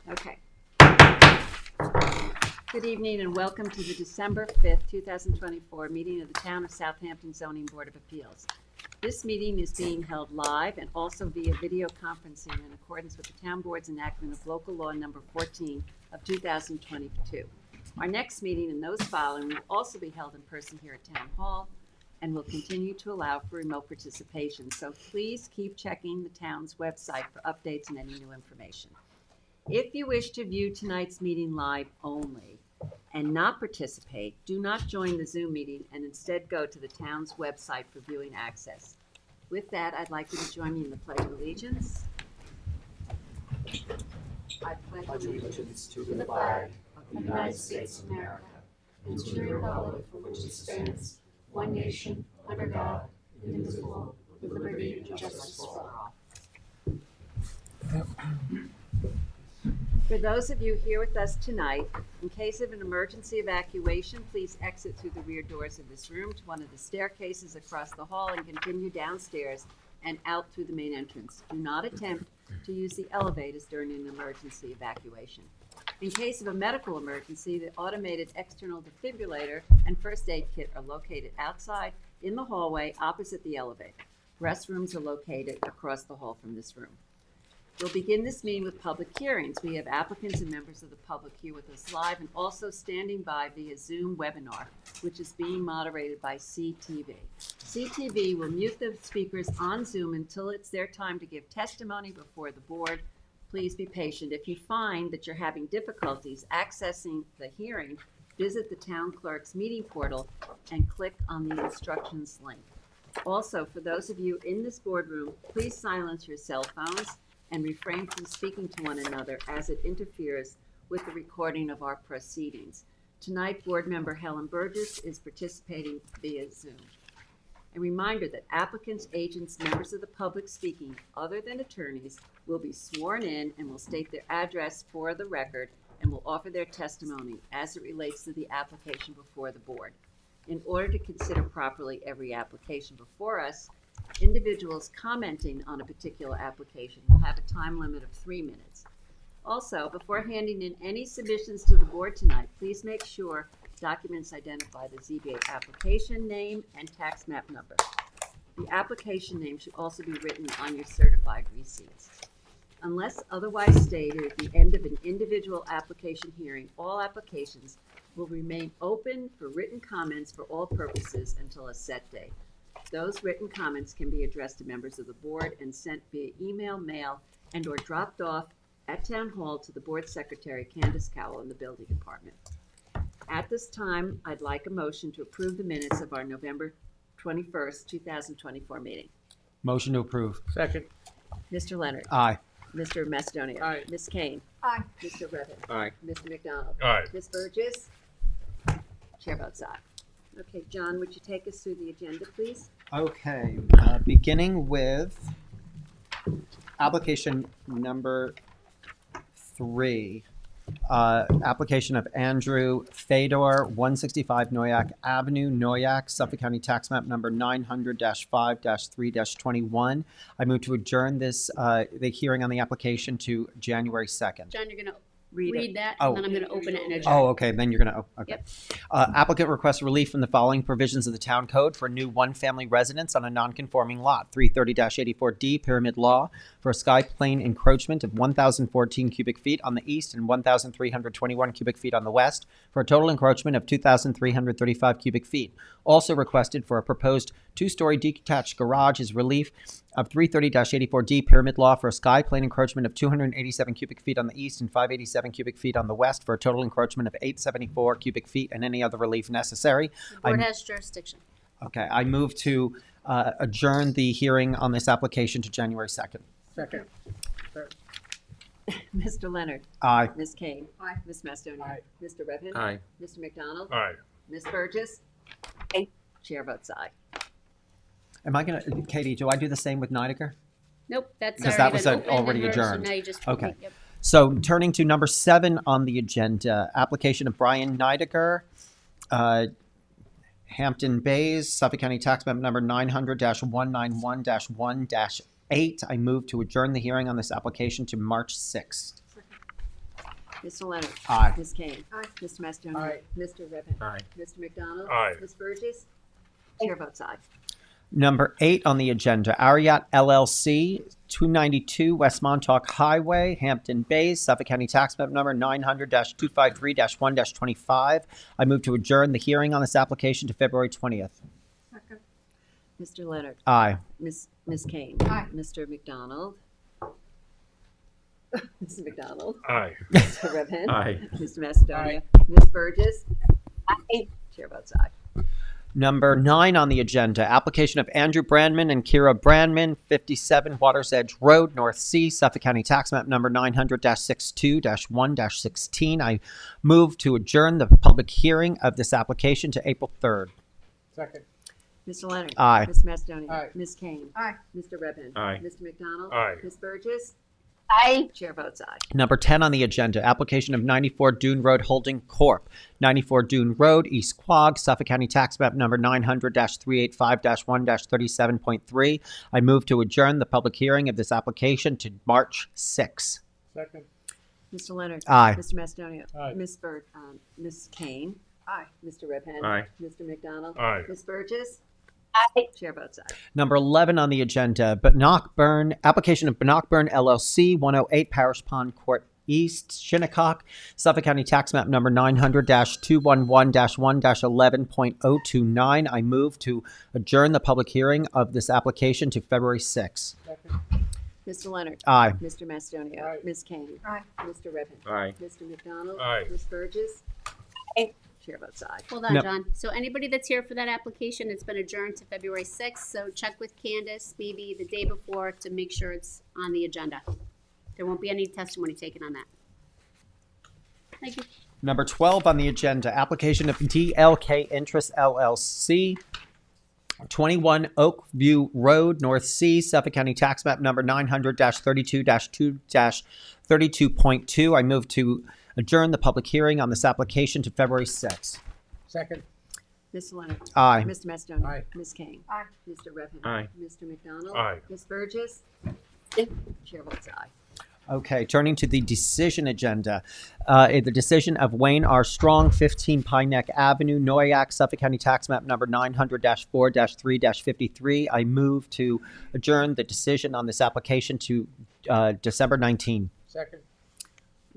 Okay. Good evening and welcome to the December 5th, 2024 meeting of the Town of Southampton Zoning Board of Appeals. This meeting is being held live and also via video conferencing in accordance with the Town Board's enactment of Local Law Number 14 of 2022. Our next meeting and those following will also be held in person here at Town Hall and will continue to allow for remote participation. So please keep checking the town's website for updates and any new information. If you wish to view tonight's meeting live only and not participate, do not join the Zoom meeting and instead go to the town's website for viewing access. With that, I'd like you to join me in the Pledge of Allegiance. I pledge allegiance to the flag of the United States of America and to the republic for which it stands, one nation, under God, indivisible, with liberty and justice for all. For those of you here with us tonight, in case of an emergency evacuation, please exit through the rear doors of this room to one of the staircases across the hall and continue downstairs and out through the main entrance. Do not attempt to use the elevators during an emergency evacuation. In case of a medical emergency, the automated external defibrillator and first aid kit are located outside in the hallway opposite the elevator. Restrooms are located across the hall from this room. We'll begin this meeting with public hearings. We have applicants and members of the public here with us live and also standing by via Zoom webinar, which is being moderated by CTV. CTV will mute the speakers on Zoom until it's their time to give testimony before the board. Please be patient. If you find that you're having difficulties accessing the hearing, visit the town clerk's meeting portal and click on the instructions link. Also, for those of you in this boardroom, please silence your cell phones and refrain from speaking to one another as it interferes with the recording of our proceedings. Tonight, board member Helen Burgess is participating via Zoom. A reminder that applicants, agents, members of the public speaking other than attorneys will be sworn in and will state their address for the record and will offer their testimony as it relates to the application before the board. In order to consider properly every application before us, individuals commenting on a particular application will have a time limit of 3 minutes. Also, before handing in any submissions to the board tonight, please make sure documents identify the ZBA application name and tax map number. The application name should also be written on your certified receipts. Unless otherwise stated at the end of an individual application hearing, all applications will remain open for written comments for all purposes until a set date. Those written comments can be addressed to members of the board and sent via email, mail, and or dropped off at Town Hall to the board secretary, Candace Cowell, in the building department. At this time, I'd like a motion to approve the minutes of our November 21st, 2024 meeting. Motion to approve. Second. Mr. Leonard. Aye. Mr. Macedonia. Aye. Ms. Kane. Aye. Mr. Revin. Aye. Mr. McDonald. Aye. Ms. Burgess. Chair votes aye. Okay, John, would you take us through the agenda, please? Okay, beginning with application number 3. Application of Andrew Fedor, 165 Noyak Avenue, Noyak, Suffolk County Tax Map number 900-5-3-21. I move to adjourn this the hearing on the application to January 2nd. John, you're going to Read read it. that, Oh. and then I'm going to open it and adjourn. Oh, okay, then you're going to, okay. Yep. Applicant requests relief from the following provisions of the town code for a new one-family residence on a non-conforming lot, 330-84D, Pyramid Law, for a sky plane encroachment of 1,014 cubic feet on the east and 1,321 cubic feet on the west, for a total encroachment of 2,335 cubic feet. Also requested for a proposed two-story detached garage is relief of 330-84D Pyramid Law for a sky plane encroachment of 287 cubic feet on the east and 587 cubic feet on the west for a total encroachment of 874 cubic feet and any other relief necessary. The board has jurisdiction. Okay, I move to adjourn the hearing on this application to January 2nd. Second. Mr. Leonard. Aye. Ms. Kane. Aye. Ms. Macedonia. Aye. Mr. Revin. Aye. Mr. McDonald. Aye. Ms. Burgess. Aye. Chair votes aye. Am I going to, Katie, do I do the same with Nidegger? Nope, that's Because already that was been opened already and heard, adjourned. So now you just Okay. Yep. So turning to number 7 on the agenda, application of Brian Nidegger, Hampton Bays, Suffolk County Tax Map number 900-191-1-8. I move to adjourn the hearing on this application to March 6th. Mr. Leonard. Aye. Ms. Kane. Aye. Mr. Macedonia. Aye. Mr. Redmond. Aye. Mr. McDonald. Aye. Ms. Burgess. Chair votes aye. Number 8 on the agenda, Ariat LLC, 292 West Montauk Highway, Hampton Bays, Suffolk County Tax Map Number 900-253-1-25. I move to adjourn the hearing on this application to February 20th. Second. Mr. Leonard. Aye. Ms. Kane. Aye. Mr. McDonald. Mr. McDonald. Aye. Mr. Redmond. Aye. Mr. Macedonia. Ms. Burgess. Aye. Chair votes aye. Number 9 on the agenda, application of Andrew Brandman and Kira Brandman, 57 Waters Edge Road, North Sea, Suffolk County Tax Map Number 900-62-1-16. I move to adjourn the public hearing of this application to April 3rd. Second. Mr. Leonard. Aye. Mr. Macedonia. Aye. Ms. Kane. Aye. Mr. Redmond. Aye. Mr. McDonald. Aye. Ms. Burgess. Aye. Chair votes aye. Number 10 on the agenda, application of 94 Dune Road Holding Corp., 94 Dune Road, East Quogue, Suffolk County Tax Map Number 900-385-1-37.3. I move to adjourn the public hearing of this application to March 6. Second. Mr. Leonard. Aye. Mr. Macedonia. Aye. Ms. Kane. Aye. Mr. Redmond. Aye. Mr. McDonald. Aye. Ms. Burgess. Aye. Chair votes aye. Number 11 on the agenda, application of Bannockburn LLC, 108 Parish Pond Court East, Shinnecock, Suffolk County Tax Map Number 900-211-1-11.029. I move to adjourn the public hearing of this application to February 6. Second. Mr. Leonard. Aye. Mr. Macedonia. Aye. Ms. Kane. Aye. Mr. Redmond. Aye. Mr. McDonald. Aye. Ms. Burgess. Aye. Chair votes aye. Hold on, No. John. So anybody that's here for that application, it's been adjourned to February 6th. So check with Candace maybe the day before to make sure it's on the agenda. There won't be any testimony taken on that. Thank you. Number 12 on the agenda, application of DLK Interest LLC, 21 Oakview Road, North Sea, Suffolk County Tax Map Number 900-32-2-32.2. I move to adjourn the public hearing on this application to February 6. Second. Mr. Leonard. Aye. Mr. Macedonia. Aye. Ms. Kane. Aye. Mr. Redmond. Aye. Mr. McDonald. Aye. Ms. Burgess. Chair votes aye. Okay, turning to the decision agenda. The decision of Wayne R. Strong, 15 Pine Neck Avenue, Noyak, Suffolk County Tax Map Number 900-4-3-53. I move to adjourn the decision on this application to December 19. Second.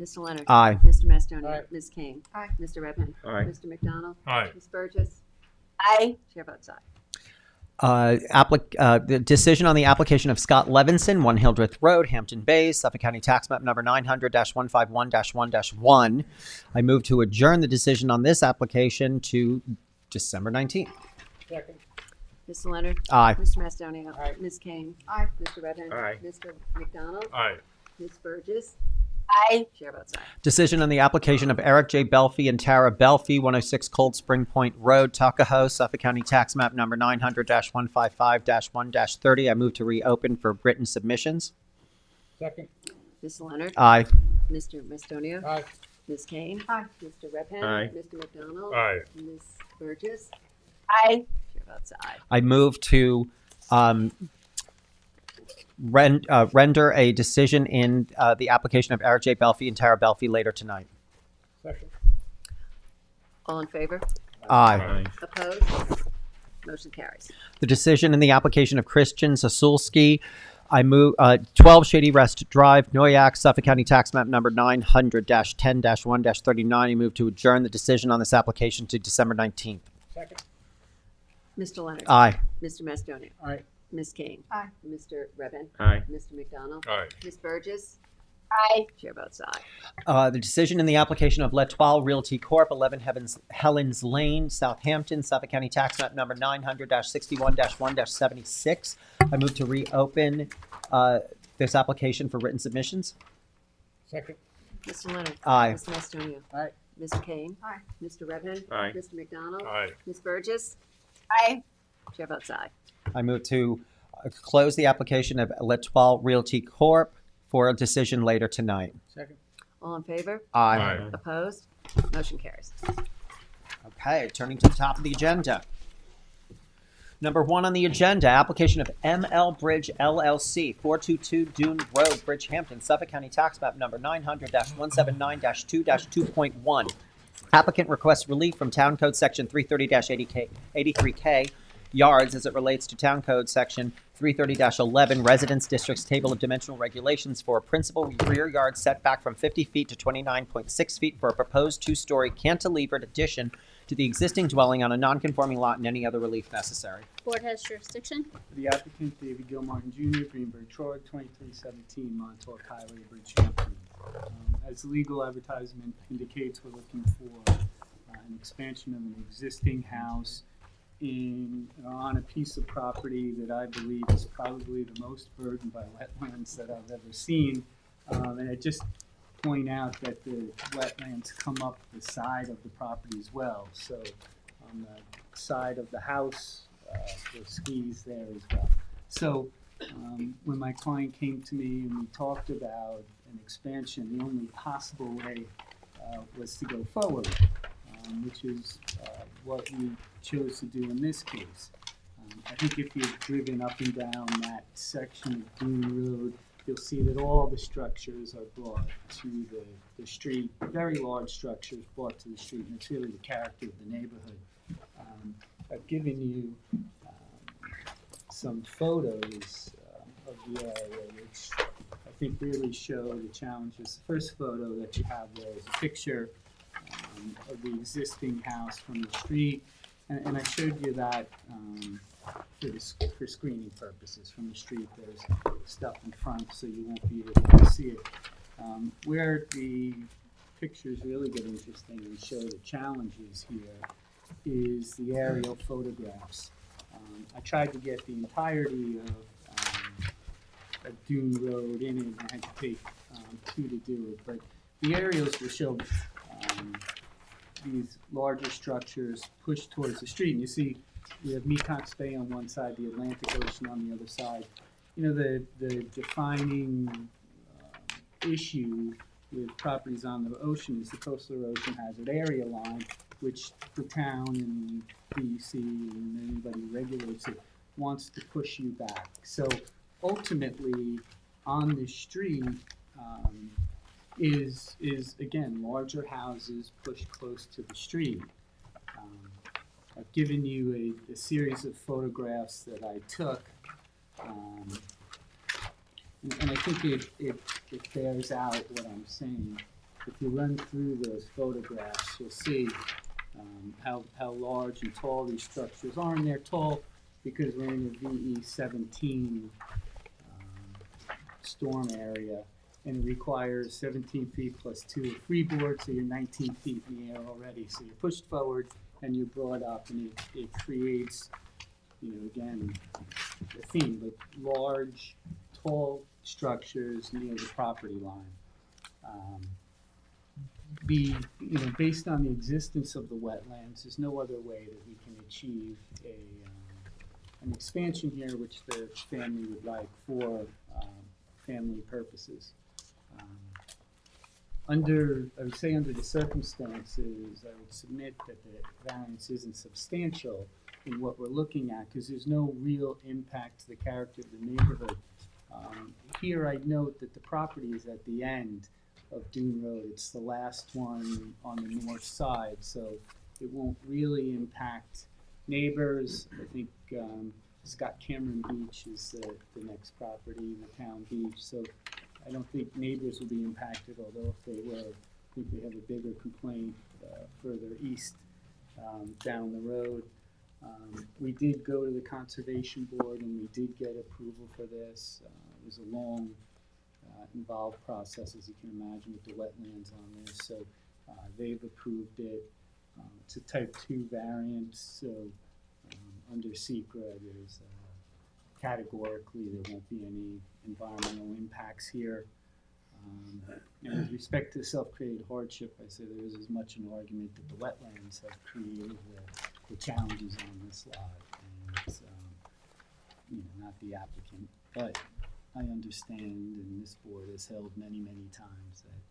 Mr. Leonard. Aye. Mr. Macedonia. Aye. Ms. Kane. Aye. Mr. Redmond. Aye. Mr. McDonald. Aye. Ms. Burgess. Aye. Chair votes aye. The decision on the application of Scott Levinson, 1 Hildreth Road, Hampton Bays, Suffolk County Tax Map Number 900-151-1-1. I move to adjourn the decision on this application to December 19th. Second. Mr. Leonard. Aye. Mr. Macedonia. Aye. Ms. Kane. Aye. Mr. Redmond. Aye. Mr. McDonald. Aye. Ms. Burgess. Aye. Chair votes aye. Decision on the application of Eric J. Belfie and Tara Belfie, 106 Cold Spring Point Road, Tuckahoe, Suffolk County Tax Map Number 900-155-1-30. I move to reopen for written submissions. Second. Mr. Leonard. Aye. Mr. Macedonia. Aye. Ms. Kane. Aye. Mr. Redmond. Aye. Mr. McDonald. Aye. Ms. Burgess. Aye. Chair votes aye. I move to render a decision in the application of Eric J. Belfie and Tara Belfie later tonight. Second. All in favor? Aye. Opposed? Motion carries. The decision in the application of Christian Zasulski, I move 12 Shady Rest Drive, Noyak, Suffolk County Tax Map Number 900-10-1-39. I move to adjourn the decision on this application to December 19th. Second. Mr. Leonard. Aye. Mr. Macedonia. Aye. Ms. Kane. Aye. Mr. Redmond. Aye. Mr. McDonald. Aye. Ms. Burgess. Aye. Chair votes aye. The decision in the application of L'Etoile Realty Corp., 11 Helens Lane, Southampton, Suffolk County Tax Map Number 900-61-1-76. I move to reopen this application for written submissions. Second. Mr. Leonard. Aye. Mr. Macedonia. Aye. Ms. Kane. Aye. Mr. Redmond. Aye. Mr. McDonald. Aye. Ms. Burgess. Aye. Chair votes aye. I move to close the application of L'Etoile Realty Corp. for a decision later tonight. Second. All in favor? Aye. Opposed? Motion carries. Okay, turning to the top of the agenda. Number 1 on the agenda, application of ML Bridge LLC, 422 Dune Road, Bridgehampton, Suffolk County Tax Map Number 900-179-2-2.1. Applicant requests relief from Town Code Section 330-83K yards as it relates to Town Code Section 330-11 Residence District's Table of Dimensional Regulations for a principal rear yard setback from 50 feet to 29.6 feet for a proposed two-story cantilevered addition to the existing dwelling on a non-conforming lot and any other relief necessary. Board has jurisdiction. The applicant, David Gilmartin Jr., Greenberg Troy, 2317 Montauk Highway, Bridgehampton. As the legal advertisement indicates, we're looking for an expansion of an existing house on a piece of property that I believe is probably the most burdened by wetlands that I've ever seen. And I just point out that the wetlands come up the side of the property as well. So on the side of the house, there's skis there as well. So when my client came to me and we talked about an expansion, the only possible way was to go forward, which is what we chose to do in this case. I think if you've driven up and down that section of Dune Road, you'll see that all the structures are brought to the street, very large structures brought to the street, and it's really the character of the neighborhood. I've given you some photos of the area, which I think really show the challenges. The first photo that you have there is a picture of the existing house from the street, and I showed you that for screening purposes. From the street, there's stuff in front, so you won't be able to see it. Where the pictures really get interesting and show the challenges here is the aerial photographs. I tried to get the entirety of Dune Road in it, and I had to take 2 to do it, but the aerials will show these larger structures pushed towards the street. And you see we have Mecox Bay on one side, the Atlantic Ocean on the other side. You know, the defining issue with properties on the ocean is the coastal erosion hazard area line, which the town and DEC and anybody who regulates it wants to push you back. So ultimately, on the street is again larger houses pushed close to the street. I've given you a series of photographs that I took, and I think it bears out what I'm saying. If you run through those photographs, you'll see how large and tall these structures are, and they're tall because we're in a VE17 storm area, and it requires 17 feet plus 2 of freeboard, so you're 19 feet in the air already. So you're pushed forward and you're brought up, and it creates, you know, again, the theme, but large, tall structures near the property line. Based on the existence of the wetlands, there's no other way that we can achieve an expansion here, which the family would like for family purposes. I would say under the circumstances, I would submit that the variance isn't substantial in what we're looking at, because there's no real impact to the character of the neighborhood. Here I note that the property is at the end of Dune Road. It's the last one on the north side, so it won't really impact neighbors. I think Scott Cameron Beach is the next property, the town beach, so I don't think neighbors will be impacted, although if they were, I think we have a bigger complaint further east down the road. We did go to the Conservation Board and we did get approval for this. It was a long, involved process, as you can imagine, with the wetlands on this, so they've approved it. It's a type 2 variance, so under SECRA, there's categorically there won't be any environmental impacts here. And with respect to self-created hardship, I say there is as much an argument that the wetlands have created the challenges on this lot, and it's not the applicant. But I understand, and this board has held many, many times that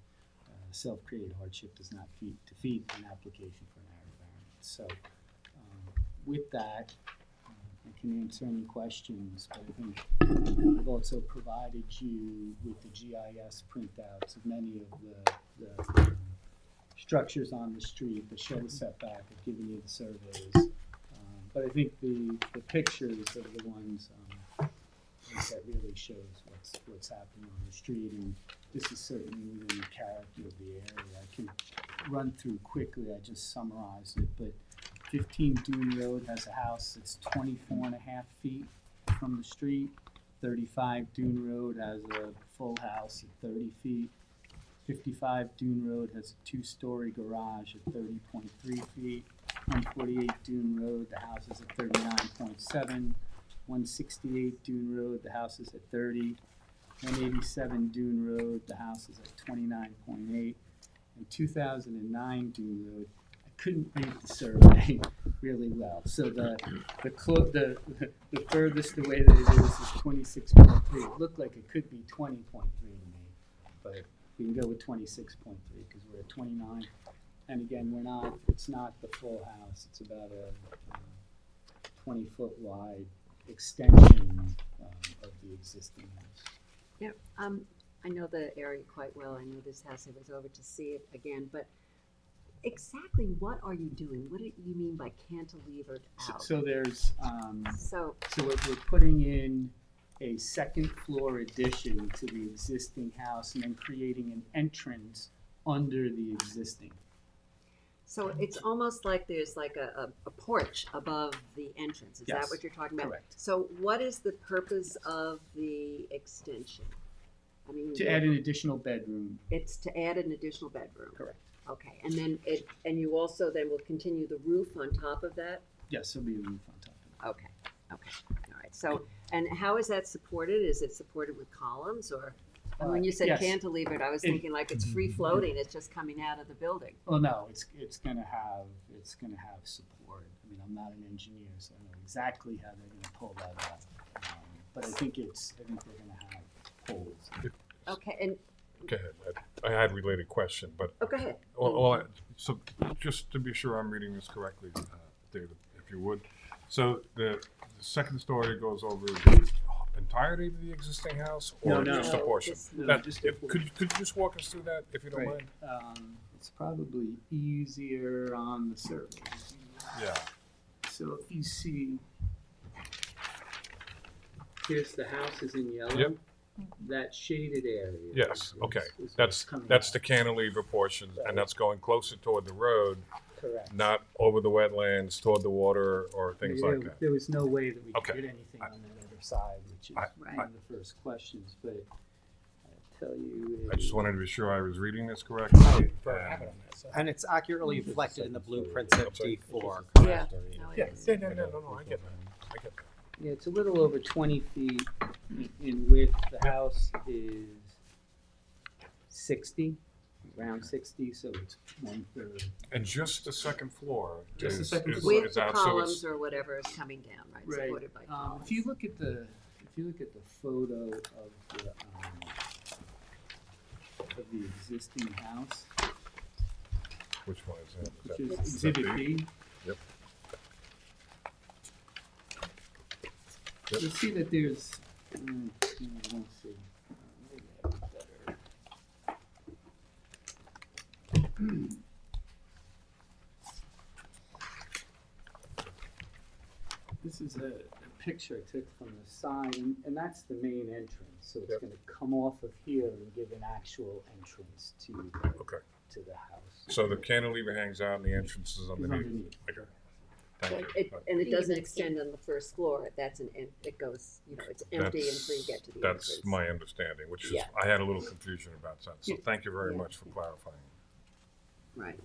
self-created hardship does not defeat an application for an area variance. So with that, I can answer any questions, but I think I've also provided you with the GIS printouts of many of the structures on the street, the shed setback. I've given you the surveys. But I think the pictures are the ones that really shows what's happening on the street, and this is certainly within the character of the area. I can run through quickly, I just summarized it, but 15 Dune Road has a house that's 24.5 feet from the street. 35 Dune Road has a full house at 30 feet. 55 Dune Road has a 2-story garage at 30.3 feet. 148 Dune Road, the house is at 39.7. 168 Dune Road, the house is at 30. 187 Dune Road, the house is at 29.8. And 2009 Dune Road, I couldn't read the survey really well. So the furthest away that it is 26.3. It looked like it could be 20.3 to me, but we can go with 26.3 because we're at 29. And again, it's not the full house. It's about a 20-foot wide extension of the existing house. Yeah, I know the area quite well. I know this house. I was over to see it again, but exactly what are you doing? What do you mean by cantilevered out? So there's, So, so we're putting in a second floor addition to the existing house and then creating an entrance under the existing. so it's almost like there's like a porch above the entrance. Is that Yes, what you're talking about? correct. So what is the purpose of the extension? I mean, To add an additional bedroom, it's to add an additional bedroom. correct. Okay, and then and you also then will continue the roof on top of that? Yes, there'll be a roof on top of Okay, all right. So, and how is that supported? Is it supported with columns or? And when you said yes. cantilevered, I was thinking like it's free floating, it's just coming out of the building. it. Well, no, it's gonna have support. I mean, I'm not an engineer, so I don't know exactly how they're gonna pull that up. But I think they're gonna have poles. Okay, and, Go ahead. I had a related question, but oh, go ahead. so just to be sure I'm reading this correctly, David, if you would. So the second story goes over the entirety of the existing house, or No, just a no, portion? just- No, That- just a could you just walk us through that, if you don't Right. mind? It's probably easier on the survey. Yeah. So if you see, here's the house is in yellow. Yep. That shaded area. Yes. Okay. is That's coming that's out. the cantilever portion, Right. and that's going closer toward the road, Correct. not over the wetlands, toward the water, or things like that. There was no way that we could Okay. get anything on that other side, which is I- one of the first questions, but I'll tell you. I just wanted to be sure I was reading this correctly. And- And it's accurately reflected in the blueprints of I'm sorry. D4. Yeah. No, it Yeah, is. no, I get that. I get that. Yeah, it's a little over 20 feet in width. The house is 60, around 60, so it's 1/3. And just the second floor Just the is, second is, floor. With is the out, so columns it's, or whatever is coming down, right? Right. Supported by columns. If you look at the photo of the existing house, which one is that? which Is is that Exhibit B. Yep. You'll see that there's, let's see, maybe I have it better. This is a picture I took from the side, and that's the main entrance. So it's Yep. going to come off of here and give an actual entrance to Okay. the house. So the cantilever hangs out and the entrance is It's underneath. underneath. Okay. And Thank you. it, and it You doesn't can extend on the first floor, that's it goes, it's empty until you get to the entrance. That's my understanding, which is, Yeah. I had a little confusion about that. So Yeah. thank you very Yeah. much for clarifying. Right.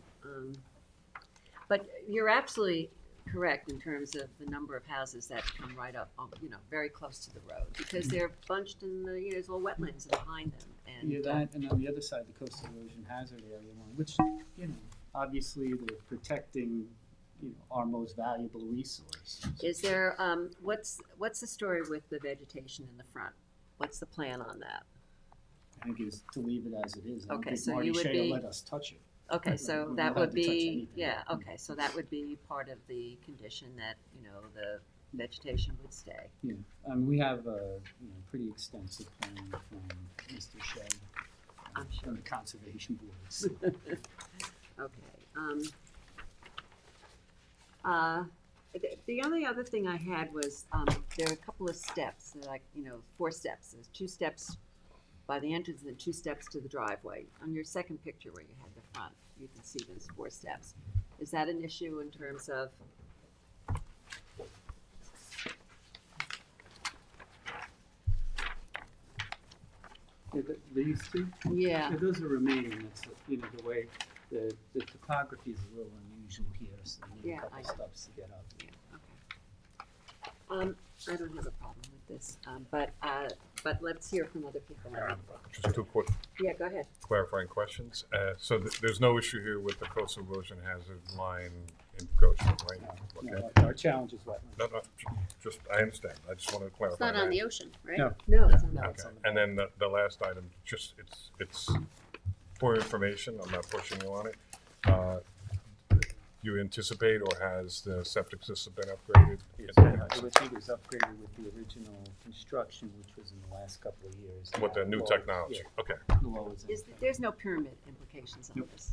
But you're absolutely correct in terms of the number of houses that come right up, very close to the road, because they're bunched in there's all wetlands behind them, and. Yeah, that, and on the other side, the coastal erosion hazard area one, which, obviously they're protecting, our most valuable resource. Is there, what's the story with the vegetation in the front? What's the plan on that? I think is to leave it as it is. I don't Okay, think so Marty you would Shea be- will let us touch it. Okay, so We're that not would allowed to touch be, anything. okay, so that would be part of the condition that, vegetation would stay. Yeah, we have a, pretty extensive plan from Mr. Shea. I'm sure. From the conservation boards. Okay. The only other thing I had was, there are a couple of steps, that 4 steps. There's 2 steps by the entrance and then 2 steps to the driveway. On your second picture where you had the front, you can see there's 4 steps. Is that an issue in terms of? These two? Yeah. Yeah, those are remaining, it's, the way, the topography is a little unusual here, so you need Yeah, a couple I- steps to get up. Okay. I don't have a problem with this, but let's hear from other people. Just 2 quick Yeah, go ahead. clarifying questions. So there's no issue here with the coastal erosion hazard line encroachment, right? No, Okay. our challenge is wetlands. No, just, I understand. I just wanted to clarify It's not that. on the ocean, right? No. No, it's on No, the it's Okay, on the- and then the last item, just, it's for information, I'm not pushing you on it. You anticipate, or has the septic system been upgraded? I would think it was upgraded with the original construction, which was in the last couple of years. With the new Well, technology, yeah, okay. the law was in effect. There's no pyramid implications on Nope. this.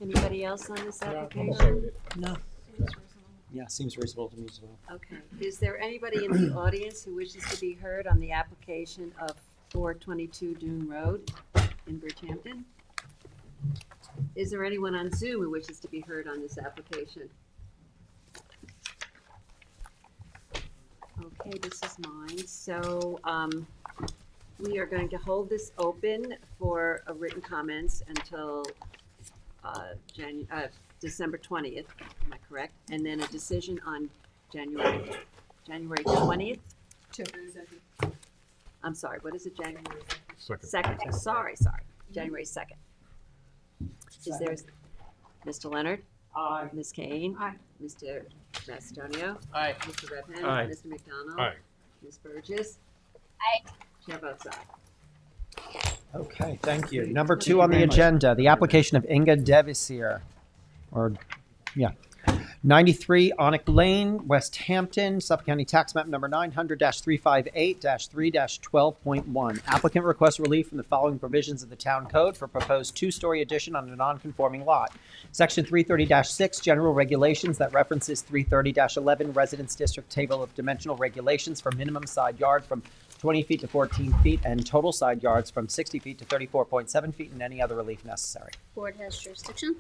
Anybody else on this I'm okay application? with it. No. Yeah, seems reasonable to me as well. Okay. Is there anybody in the audience who wishes to be heard on the application of 422 Dune Road in Bridgehampton? Is there anyone on Zoom who wishes to be heard on this application? Okay, this is mine. So, we are going to hold this open for written comments until December 20th, am I correct? And then a decision on January 20th? I'm sorry, what is it, January? Second. Sorry, January 2nd. Is there, Mr. Leonard? Aye. Ms. Kane? Aye. Mr. Macedonia? Aye. Mr. Redmond? Aye. Mr. McDonald? Aye. Ms. Burgess? Aye. Chair votes aye. Okay, thank you. Number Thank 2 you on the very much. agenda, the application of Inga Devisier, 93 Onic Lane, West Hampton, Suffolk County Tax Map number 900-358-3-12.1. Applicant requests relief from the following provisions of the Town Code for proposed 2-story addition on a non-conforming lot. Section 330-6, general regulations that references 330-11, Residence District Table of Dimensional Regulations for minimum side yard from 20 feet to 14 feet and total side yards from 60 feet to 34.7 feet and any other relief necessary. Board has jurisdiction.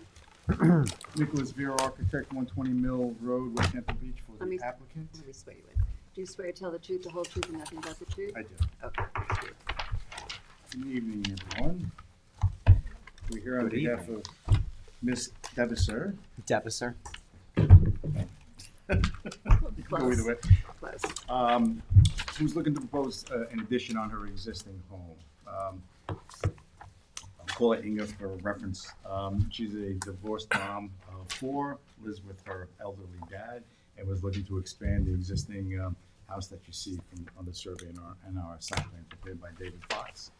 Nicholas Vera, architect, 120 Mill Road, West Hampton Beach, for Let me- the applicant. Let me swear you in. Do you swear to tell the truth, the whole truth, and nothing but the truth? I do. Okay, thank you. Good evening, everyone. We're here on Good behalf of Ms. Devisser. Devisser. Go either way. Close. Who's looking to propose an addition on her existing home. I'll call it Inga for reference. She's a divorced mom of 4, lives with her elderly dad, and was looking to expand the existing house that you see from on the survey and our site plan prepared by David Fox.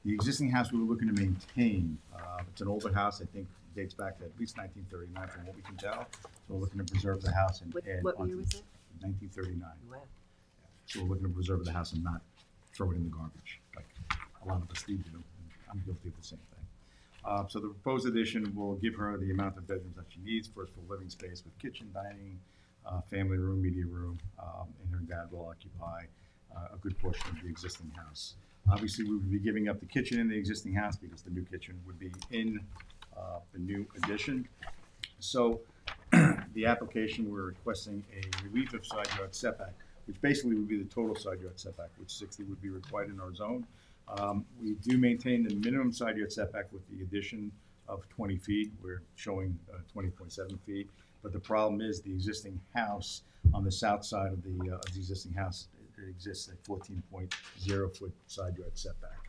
The existing house we were looking to maintain, it's an older house, I think dates back to at least 1939 from what we can tell. So we're looking to preserve the house and What add year onto was it? 1939. Wow. So we're looking to preserve the house and not throw it in the garbage, like a lot of us do. I'm guilty of the same thing. So the proposed addition will give her the amount of bedrooms that she needs for living space with kitchen, dining, family room, media room, and her dad will occupy a good portion of the existing house. Obviously, we would be giving up the kitchen in the existing house because the new kitchen would be in the new addition. So the application, we're requesting a relief of side yard setback, which basically would be the total side yard setback, which 60 would be required in our zone. We do maintain the minimum side yard setback with the addition of 20 feet. We're showing 20.7 feet. But the problem is the existing house on the south side of the existing house, it exists at 14.0 foot side yard setback.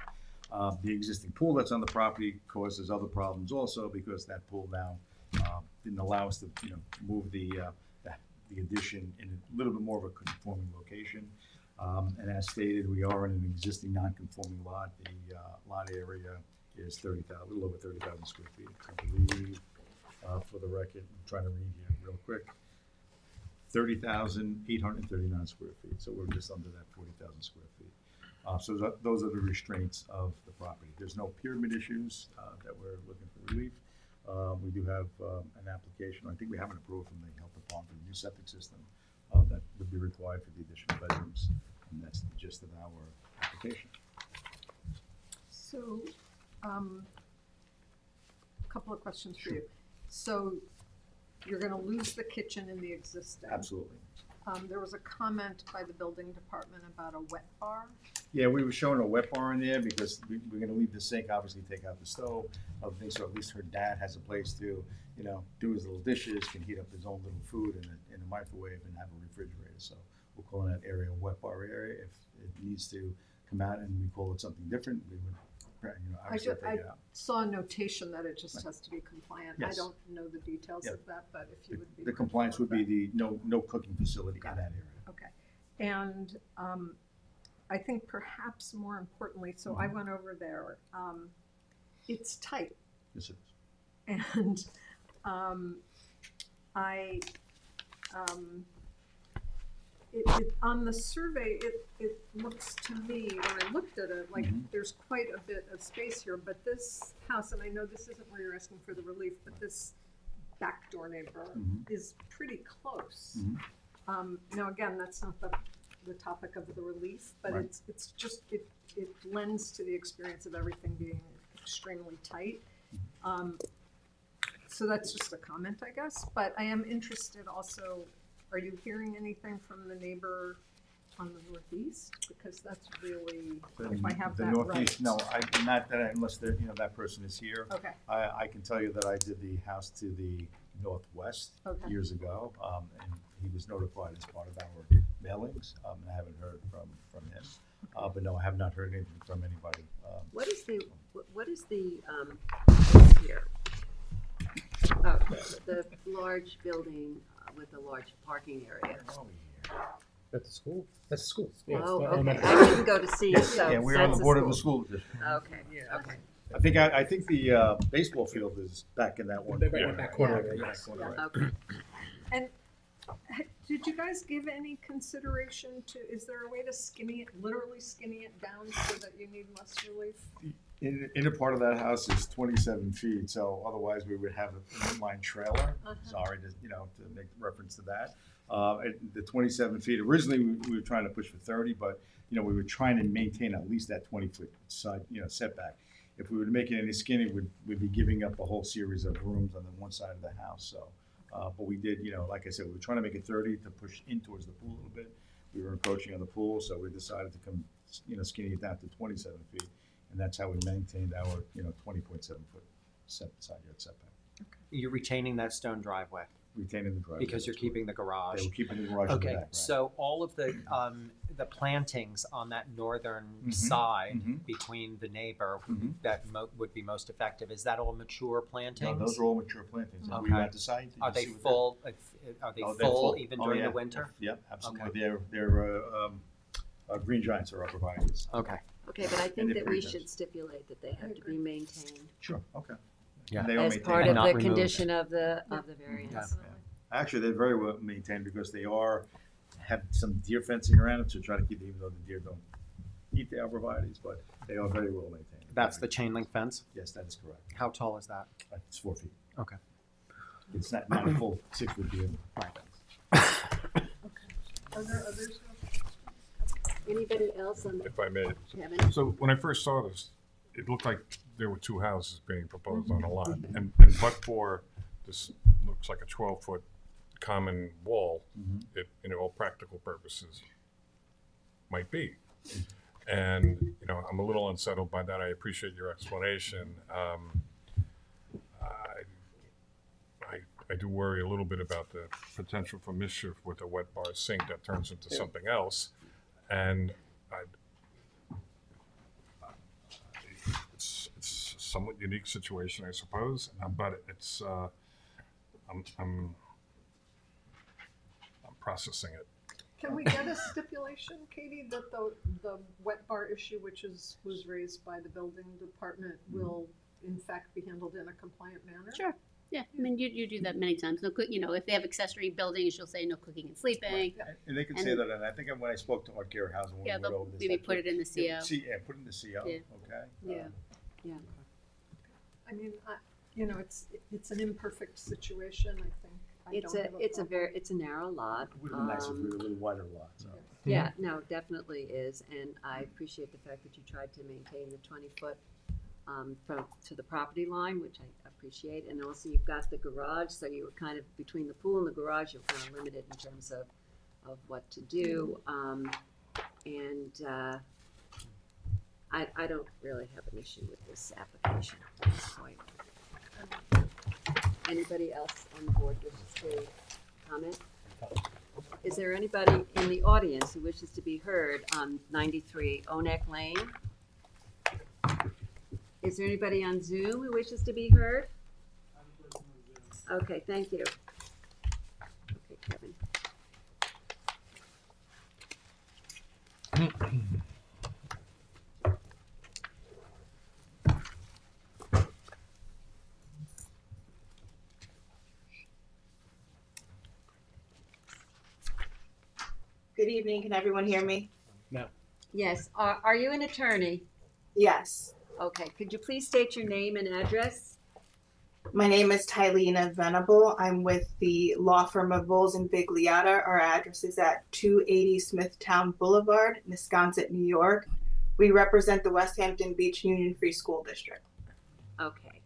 The existing pool that's on the property causes other problems also because that pool now didn't allow us to, move the addition in a little bit more of a conforming location. And as stated, we are in an existing non-conforming lot. The lot area is a little over 30,000 square feet. I believe for the record, I'm trying to read here real quick. 30,839 square feet, so we're just under that 40,000 square feet. So those are the restraints of the property. There's no pyramid issues that we're looking for relief. We do have an application, I think we have an approval from the health department for the new septic system that would be required for the additional bedrooms, and that's the gist of our application. So, a couple of questions for you. So, you're gonna lose the kitchen in the existing. Absolutely. There was a comment by the building department about a wet bar. Yeah, we were showing a wet bar in there because we're gonna leave the sink, obviously take out the stove, other things, so at least her dad has a place to, you know, do his little dishes, can heat up his own little food in a microwave and have a refrigerator. So we'll call that area a wet bar area. If it needs to come out and we call it something different, we would, you know, obviously take it out. Saw a notation that it just Right. has to be compliant. I Yes. don't know the details Yeah. of that, but if you would be. The compliance would comfortable be with the no cooking facility in Got that it. area. that. Okay, and, I think perhaps more importantly, so I went over there, it's tight. Yes, it is. And on the survey, it looks to me, when I looked at it, like Mhm. there's quite a bit of space here, but this house, and I know this isn't where you're asking for the relief, but this backdoor neighbor Mhm. is pretty close. Mhm. Now, again, that's not the topic of the relief, but Right. it's just, it lends to the experience of everything being extremely tight. So that's just a comment, I guess, but I am interested also, are you hearing anything from the neighbor on the northeast? Because that's really, if I have The that northeast, right. no, not that, unless they're, you know, that person is here. Okay, I can tell you that I did the house to the northwest Okay. years ago, and he was notified as part of our mailings, and I haven't heard from him. But no, I have not heard anything from anybody. What is the what's here? Oh, the large building with a large parking area. That's the school? That's the school. Yeah, it's Oh, the okay, elementary. I didn't go to see it, so Yeah, we're on that's the board of school. the school district. Okay, okay. I think the baseball field is back in that one. Right in that corner there, Yeah, yes. corner, right. Okay. and did you guys give any consideration to, is there a way to literally skinny it down so that you need less relief? In a part of that house is 27 feet, so otherwise we would have an inline trailer. Sorry to, you know, to make reference to that. The 27 feet, originally we were trying to push for 30, but, you know, we were trying to maintain at least that 20-foot side, you know, setback. If we were to make it any skinny, we'd be giving up a whole series of rooms on the one side of the house, so. But we did, you know, like I said, we were trying to make it 30 to push in towards the pool a little bit. We were encroaching on the pool, so we decided to come, you know, skinny it down to 27 feet. And that's how we maintained our, you know, 20.7-foot side yard setback, You're retaining that stone driveway retaining the driveway. because you're keeping the garage. They were keeping the garage in the Okay, back, right. so all of the plantings on that northern Mhm, side mhm. between the neighbor Mhm. that would be most effective, is that all mature plantings? No, those are all mature plantings. And we Okay. were at the site. Did Are you they see what full, are they Oh, they're full even Oh, during yeah. the winter? Yep, absolutely. Okay. They're green giants are upper varieties. Okay, Okay, but I think they're that we pretty should dense. stipulate that they have to be maintained Sure, okay. Yeah. And they are as maintained. part And of not the removed. condition of the variance. Yeah. Actually, they're very well maintained because they have some deer fencing around them to try to keep, even though the deer don't eat the arborvitaes, but they are very well maintained. that's the chain link fence? Yes, that is correct. How tall is that? It's 4 feet. Okay. It's not a full 6-foot deer. Right. Are there others? Anybody else on the, If I may. have any? So when I first saw this, it looked like there were two houses being proposed on a lot. And but for, this looks like a 12-foot common wall, it, in all practical purposes, might be. And, you know, I'm a little unsettled by that. I appreciate your explanation. I do worry a little bit about the potential for mischief with a wet bar sink that turns into something else. And it's a somewhat unique situation, I suppose, but it's, I'm processing it. Can we get a stipulation, Katie, that the wet bar issue, which was raised by the building department, will in fact be handled in a compliant manner? Sure. Yeah, I mean, you do that many times. No cook, if they have accessory buildings, you'll say no cooking and sleeping. And they can say And- that, and I think when I spoke to Art Garehausen, when we Yeah, went they'll over this. maybe that put it in the yeah, CO. Yeah, put it in the CO, Yeah. okay? Yeah. I mean, it's an imperfect situation, I think. I don't have problem. It's a narrow lot. It would have been nice if we were a little wider lot, so. Yeah, no, definitely is, and I appreciate the fact that you tried to maintain the 20-foot from, to the property line, which I appreciate, and also you've got the garage, so you were kind of, between the pool and the garage, you're kind of limited in terms of what to do, I don't really have an issue with this application at this point. Anybody else on the board wishes to comment? Is there anybody in the audience who wishes to be heard on 93 Onek Lane? Is there anybody on Zoom who wishes to be heard? Okay, thank you. Okay, Kevin. Good evening. Can everyone hear me? Yes, are you an attorney? Yes. Okay, could you please state your name and address? My name is Tylena Venable. I'm with the law firm of Bowles and Bigliotta. Our address is at 280 Smithtown Boulevard, Wisconsin, New York. We represent the West Hampton Beach Union Free School District. Okay.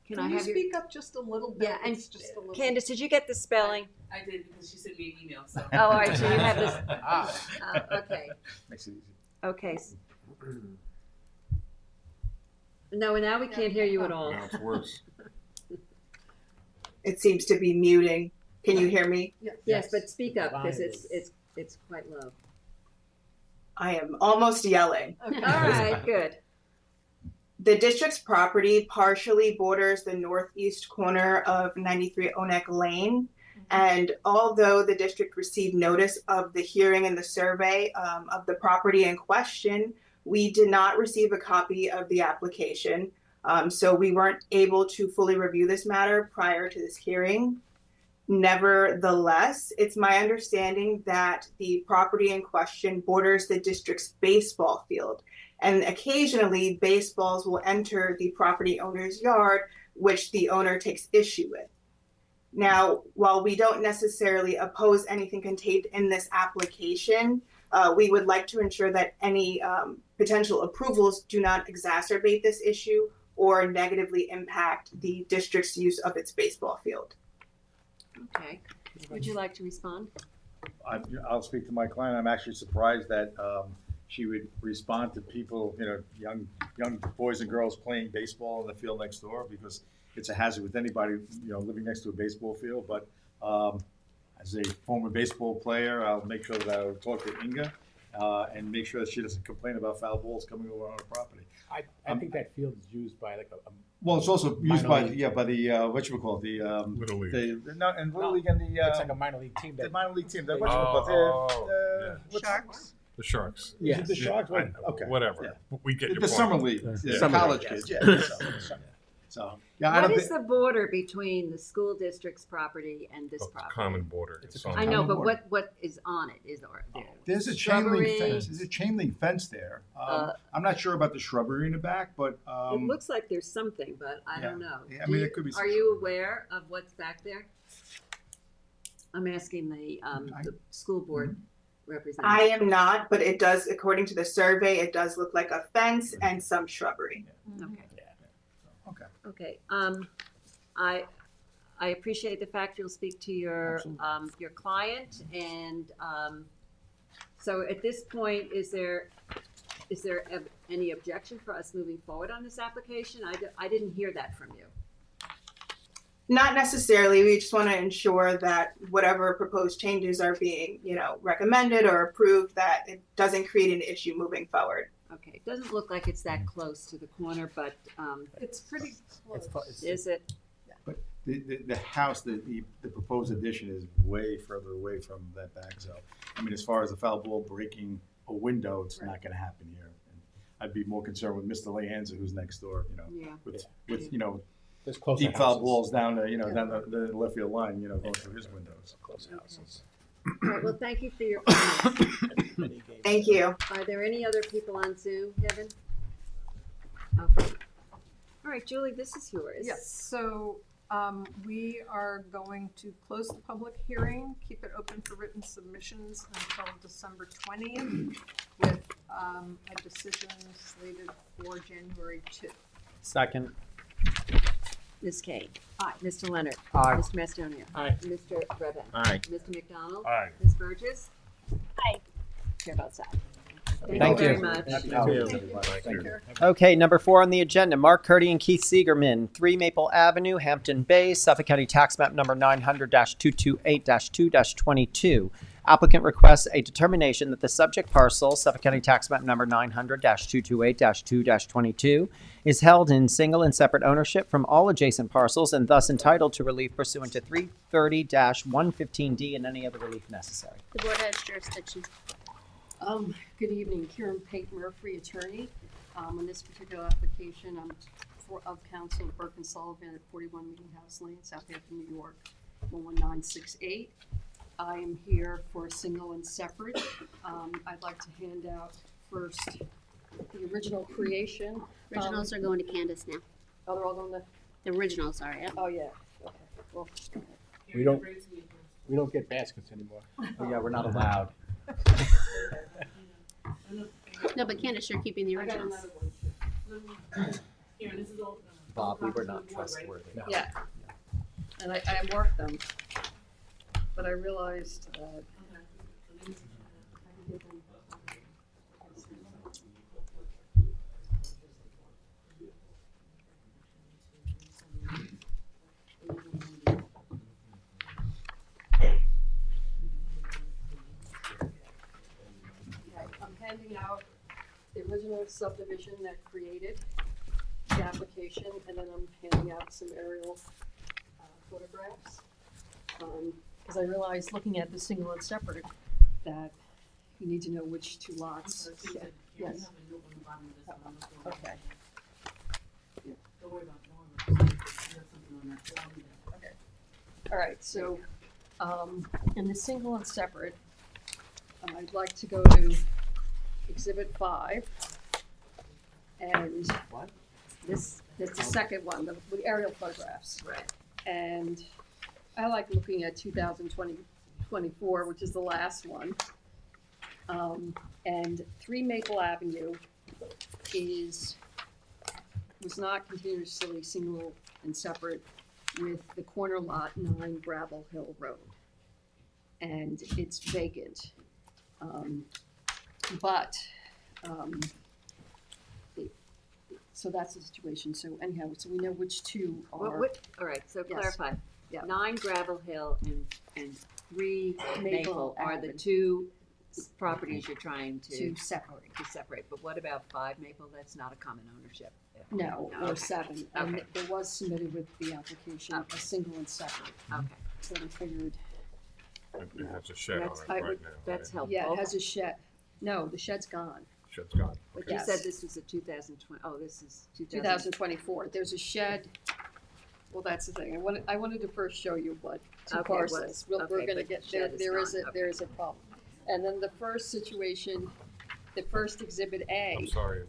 Can I you have your? speak up just a little bit? Yeah, and It's just a little. Candace, did you get the spelling? I did because she sent me an email. So. Oh, all right, so you have this. Okay, Makes it easy. okay. No, now we can't hear you at all. Now it's worse. It seems to be muting. Can you hear me? Yes, but speak up, because it's quite low. I am almost yelling. All right, good. The district's property partially borders the northeast corner of 93 Onek Lane. And although the district received notice of the hearing and the survey of the property in question, we did not receive a copy of the application. So we weren't able to fully review this matter prior to this hearing. Nevertheless, it's my understanding that the property in question borders the district's baseball field. And occasionally baseballs will enter the property owner's yard, which the owner takes issue with. Now, while we don't necessarily oppose anything contained in this application, we would like to ensure that any potential approvals do not exacerbate this issue or negatively impact the district's use of its baseball field. Okay, would you like to respond? I'll speak to my client. I'm actually surprised that she would respond to people, young boys and girls playing baseball in the field next door, because it's a hazard with anybody, living next to a baseball field. But as a former baseball player, I'll make sure that I'll talk to Inga and make sure that she doesn't complain about foul balls coming over on her property. I think that field is used by like a Well, it's also used by Minor league. by the whatchamacallit, the Little League. and Little League and it's like a minor league team. the That, minor league team. The yeah. Sharks. The Sharks. Is it the Yeah, Sharks? I- Whatever. Yeah. We get your The point. summer league, Yeah. the college kids. Yeah. So yeah, I What don't is think the border between the school district's property and this It's a property? common border. It's a It's on- I know, but border. what is on it? Is there? there's a chain link Shrubbery? fence. There's a chain link fence there. I'm not sure about the shrubbery in the back, but It looks like there's something, but I don't know. Yeah, I mean, it could be Are some you shrubbery. aware of what's back there? I'm asking the school board representative. I am not, but it does, according to the survey, it does look like a fence and some shrubbery. Okay. Okay. Okay, I appreciate the fact you'll speak to your client, and, so at this point, is there any objection for us moving forward on this application? I didn't hear that from you. Not necessarily. We just want to ensure that whatever proposed changes are being, recommended or approved, that it doesn't create an issue moving forward. Okay, it doesn't look like it's that close to the corner, but, It's pretty close. is it? But the house, the proposed addition is way further away from that back zone. I mean, as far as the foul ball breaking a window, it's not going to happen here. And I'd be more concerned with Mr. Lehanza, who's next door. Yeah. With There's close deep foul houses. balls down the, down the left field line, going through his windows. Close houses. All right, well, thank you for your comments. Thank you. Are there any other people on Zoom, Kevin? Okay. All right, Julie, this is yours. Yes, so we are going to close the public hearing, keep it open for written submissions until December 20th, with a decision slated for January 2. Second. Ms. Kane. Aye. Mr. Leonard. Aye. Mr. Mastonia. Aye. Mr. Redden. Aye. Mr. McDonald. Aye. Ms. Burgess. Aye. Chair votes aye. Thank very you. much. Happy Thank you. holidays. Thank you. Okay, number 4 on the agenda, Mark Curdy and Keith Siegerman, 3 Maple Avenue, Hampton Bays, Suffolk County Tax Map Number 900-228-2-22. Applicant requests a determination that the subject parcel, Suffolk County Tax Map Number 900-228-2-22, is held in single and separate ownership from all adjacent parcels and thus entitled to relief pursuant to 330-115D and any other relief necessary. The board has jurisdiction. Good evening, Karen Pate Murphy, attorney. On this particular application, I'm of counsel Burke and Sullivan at 41 Meeting House Lane, Southampton, New York, 11968. I am here for single and separate. I'd like to hand out first the original creation. Originals are going to Candace now. Oh, they're all going to, The originals are, yeah. oh, yeah, okay, well, We don't, we don't get baskets anymore. Oh, yeah, we're not allowed. No, but Candace, you're keeping the I got originals. another one. Here, this is all. Bob, we were not copies of the board, right? trustworthy. No. yeah. And I marked them, but I realized that Okay. I'm handing out the original subdivision that created the application, and then I'm handing out some aerial photographs. Because I realized, looking at the single and separate, that you need to know which two lots. Yeah, yes, okay. Don't worry about it, don't worry about it. You have something on that. Okay. All right, so, in the single and separate, I'd like to go to Exhibit 5. And What? that's the second one, the aerial photographs. Right. And I like looking at 2024, which is the last one. And 3 Maple Avenue was not continuously single and separate with the corner lot 9 Gravel Hill Road. And it's vacant. So that's the situation. So anyhow, so we know which two are. All right, so Yes. clarify. Yeah. 9 Gravel Hill and 3 Maple Maple are the Avenue. two properties you're trying To to separate. separate. But what about 5 Maple? That's not a common ownership. No, Okay. or 7. And Okay. there was submitted with the application, a Okay. single and separate. Okay, So we figured, It has a shed on That's- it I right would- now. that's right? helpful. yeah, it has a shed. No, the shed's gone. Shed's gone. But Okay. you Yes. said this was a 2020, oh, this is 2024. There's a shed. Well, that's the thing. I wanted to first show you what two Okay, what- parcels. We're okay, gonna but get, the shed is there is gone. a, there is a problem. And then the first situation, the first Exhibit I'm A, sorry,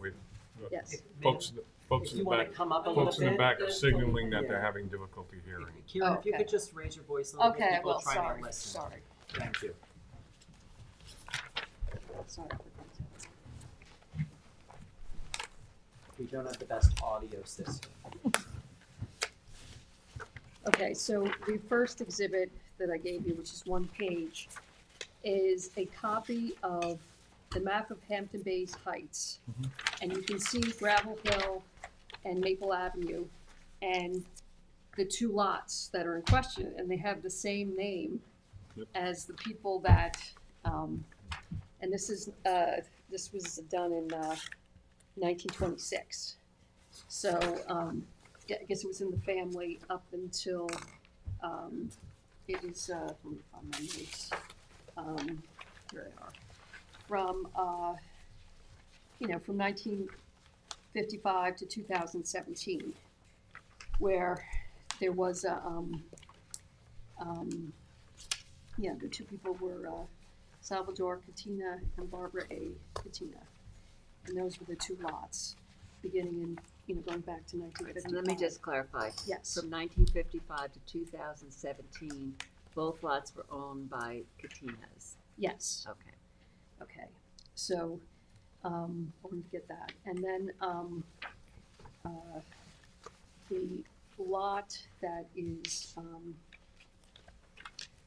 yes. folks in If the you want back, to come up a little folks in the bit. back are signaling that Yeah. they're having difficulty hearing. Kieran, if you Okay. could just raise your voice a little bit, Okay, people well, are trying sorry, to listen. sorry, Thank you. sorry. We don't have the best audio system. Okay, so the first exhibit that I gave you, which is 1 page, is a copy of the map of Hampton Bays Heights. And you can see Gravel Hill and Maple Avenue and the 2 lots that are in question, and they have the same name Yep. as the people that, and this was done in 1926. So, yeah, I guess it was in the family up until, it is, let me find my notes. Here they are. From, from 1955 to 2017. where there was a, yeah, the two people were Salvador Katina and Barbara A. Katina. And those were the two lots, beginning in, going back to 1955. And let me just clarify. Yes. From 1955 to 2017, both lots were owned by Katinas. Yes. Okay. Okay, so, we're going to get that. And then, the lot that is,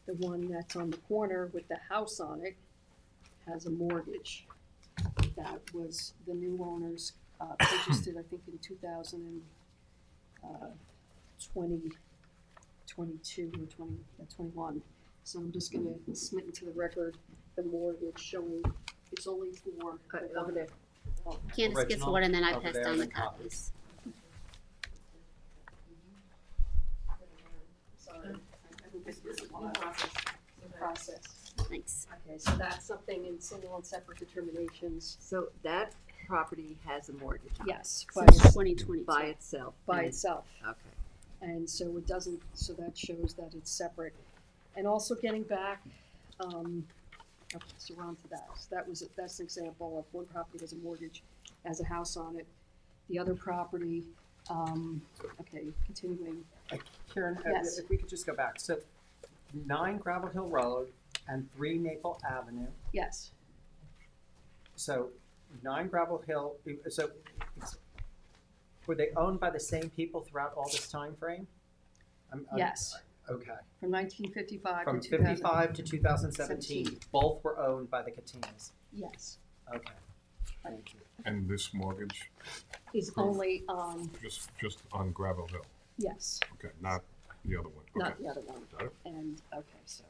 the one that's on the corner with the house on it has a mortgage. That was, the new owners, purchased it, I think, in 2022 or 21. So I'm just gonna submit into the record the mortgage showing it's only for. Over there. Candace gets Original one and then I over pass there down and the then copies. copies. Sorry, I think this is a lot of process. Thanks. Okay, so that's something in single and separate determinations. So that property has a mortgage on it Yes, Since 2022. by itself. by and- itself. Okay. And so it doesn't, so that shows that it's separate. And also getting back, okay, so we're on to that. So that's an example of one property has a mortgage, has a house on it. The other property, okay, continuing, Karen, Yes. if we could just go back. So 9 Gravel Hill Road and 3 Maple Avenue. yes, So 9 Gravel Hill, so were they owned by the same people throughout all this time frame? yes, Okay. from 1955 From to 2000. 55 to 2017, both were owned by the Katinas. Yes, Okay. Thank you. And this mortgage, is only on, just on Gravel Hill, yes, okay, not the other one, not okay. the other one. Got it? And, okay, so,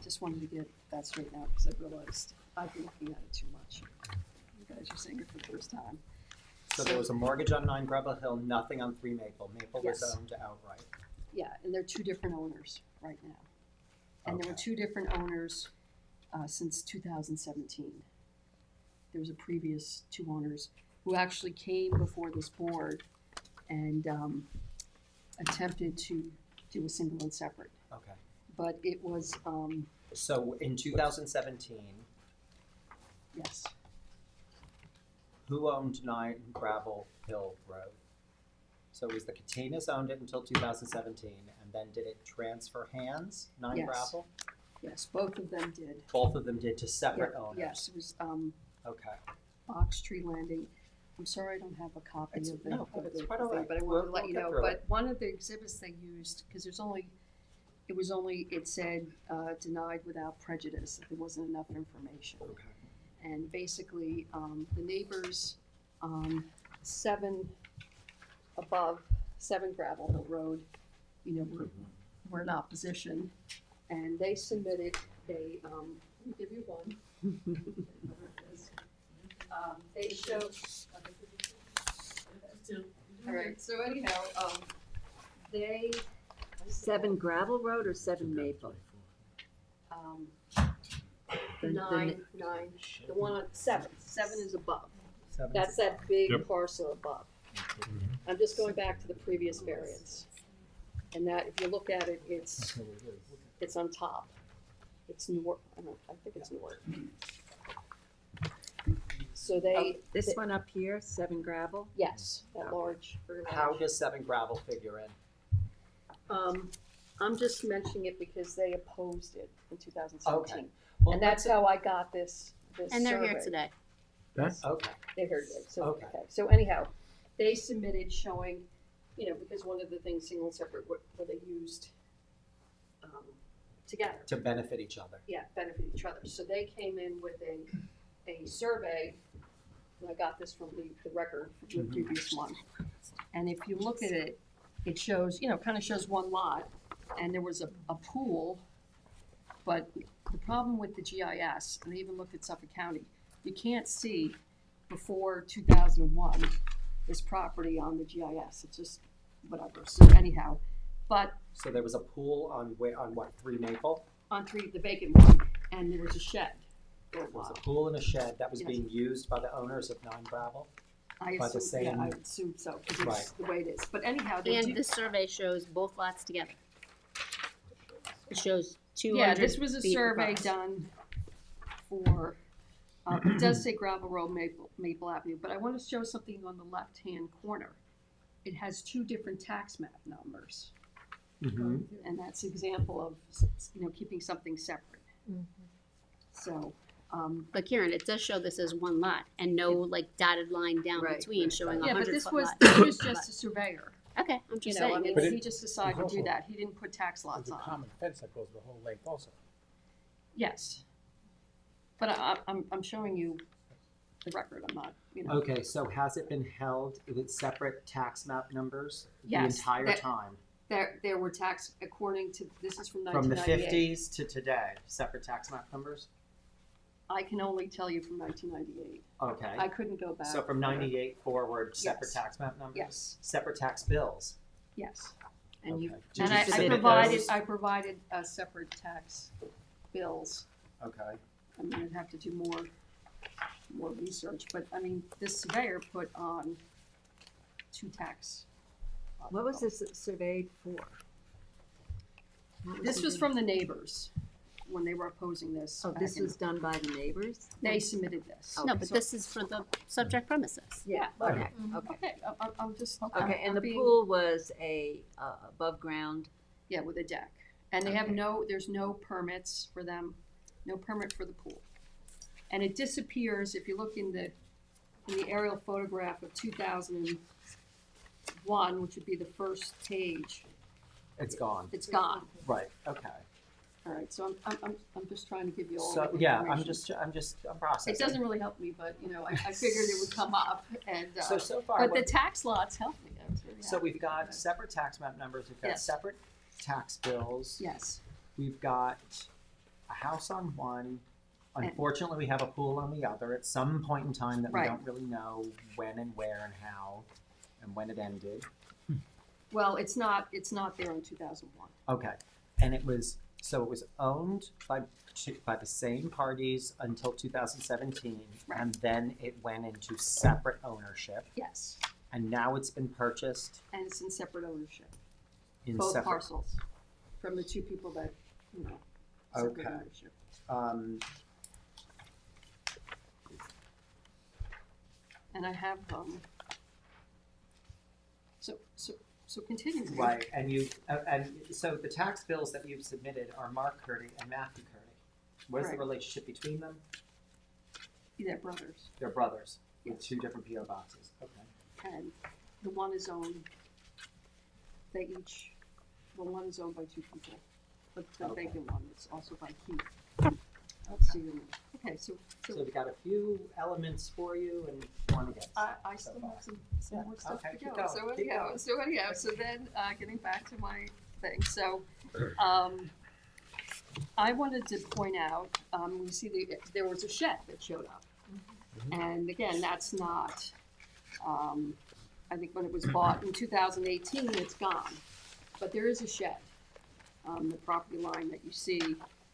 just wanted to get that straightened out, because I realized I've been looking at it too much. You guys are saying it for the first time. So there was a mortgage on 9 Gravel Hill, nothing on 3 Maple. Maple was Yes. owned outright. Yeah, and they're two different owners right now. And there were Okay. two different owners, since 2017. There was a previous two owners who actually came before this board and, attempted to do a single and separate. Okay. But it was, So in 2017, yes, who owned 9 Gravel Hill Road? So it was the Katinas owned it until 2017, and then did it transfer hands, 9 Yes. Gravel? yes, both of them did. Both of them did to separate Yeah, owners? yes, it was, Okay. Box Tree Landing. I'm sorry I don't have a copy It's- of the, no, of it's the quite all thing, right. but I wanted to let We'll you get know. through But it. one of the exhibits they used, because it said denied without prejudice, that there wasn't enough information. Okay. And basically, the neighbors on 7 Gravel Hill Road, were in opposition. And they submitted a, let me give you one. They showed, all right, so anyhow, they, 7 Gravel Road or 7 Maple? The- 9, the one on 7 is above. 7. That's that big Yep. parcel above. I'm just going back to the previous variance. And that, if you look at it, it's on top. It's north, I think it's north. So they, This one up here, 7 Gravel? yes, that large, very large. How does 7 Gravel figure in? I'm just mentioning it because they opposed it in 2017. Okay. Well, And that's how I got this And they're here survey. today. Okay. They heard it, so, Okay. okay, so anyhow, they submitted showing, because one of the things single and separate were they used, together, To benefit each other. benefit each other, so they came in with a survey, and I got this from the record, from the previous one. And if you look at it, it shows, kind of shows one lot, and there was a pool, but the problem with the GIS, and I even looked at Suffolk County, you can't see before 2001 this property on the GIS. It's just whatever. So anyhow, but So there was a pool on what, 3 Maple? on the vacant one, and there was a shed for a There was while. a pool and a shed that was Yes. being used by the owners of 9 Gravel? I By the assume, yeah, I same- assume so, because it's Right. the way it is. But anyhow, they do. And the survey shows both lots together. It shows 200 Yeah, this was a feet survey across. done for, it does say Gravel Road, Maple Avenue, but I want to show something on the left-hand corner. It has 2 different tax map numbers, Mhm. and that's an example of, keeping something separate. So, But Karen, it does show this as one lot and no like dotted line down Right, between right. showing a yeah, but 100 this foot was, lot. this was just a surveyor. Okay, I'm You just know, I saying. mean, But he it- just decided to do also- that. He didn't put tax There's lots a on. common fence that goes the whole length also. Yes. But I'm showing you the record. I'm not, Okay, so has it been held with separate tax map numbers the Yes, entire that- time? There were tax, according to, this is from From the 1998. 50s to today, separate tax map numbers? I can only tell you from 1998. Okay. I couldn't go back. So from 98 forward, separate Yes. tax map numbers? Yes, Separate tax bills? yes. And you, Okay. did And you I submit provided, those? I provided separate tax bills. Okay. I mean, I'd have to do more research, but I mean, this surveyor put on 2 tax. What was this surveyed for? What This he was doing? from the neighbors when they were opposing this. Oh, back this in- was done by the neighbors? They submitted this. No, but So- this is for the subject premises. Yeah, okay, okay. Okay, I'm just. Okay, and I'm the being- pool was a, above ground, Yeah, with a deck. And they have Okay. there's no permits for them, no permit for the pool. And it disappears, if you look in the aerial photograph of 2001, which would be the first page, It's gone. it's gone. Right, okay. All right, so I'm just trying to give you all So, the yeah, I'm information. I'm processing. It doesn't really help me, but, I figured it would come up and, So far, but the what- tax lots helped me. I was very so happy. we've got separate tax map numbers, we've got Yes. separate tax bills. Yes, We've got a house on one. Unfortunately, we have a pool on the other at some point in time that we Right. don't really know when and where and how and when it ended. well, it's not there in 2001. Okay, and it was owned by the same parties until 2017, Right. and then it went into separate ownership, Yes, and now it's been purchased and it's in separate ownership. in Both separate. parcels from the 2 people that, separate Okay. ownership. And I have, so continuing. Right, and so the tax bills that you've submitted are Mark Curdy and Matthew Curdy. What is the Right. relationship between them? They're brothers, They're brothers with Yes. 2 different PO boxes. Okay. and the one is owned, one is owned by 2 people, but the Okay. vacant one is also by Keith. Let's see, okay, so So we got a few elements for you and one against. I so still far. have some more stuff Okay, to keep go. going, So keep anyhow, going. so then, getting back to my thing, so, I wanted to point out, you see there was a shed that showed up. And again, that's not, I think when it was bought in 2018, it's gone. But there is a shed, the property line that you see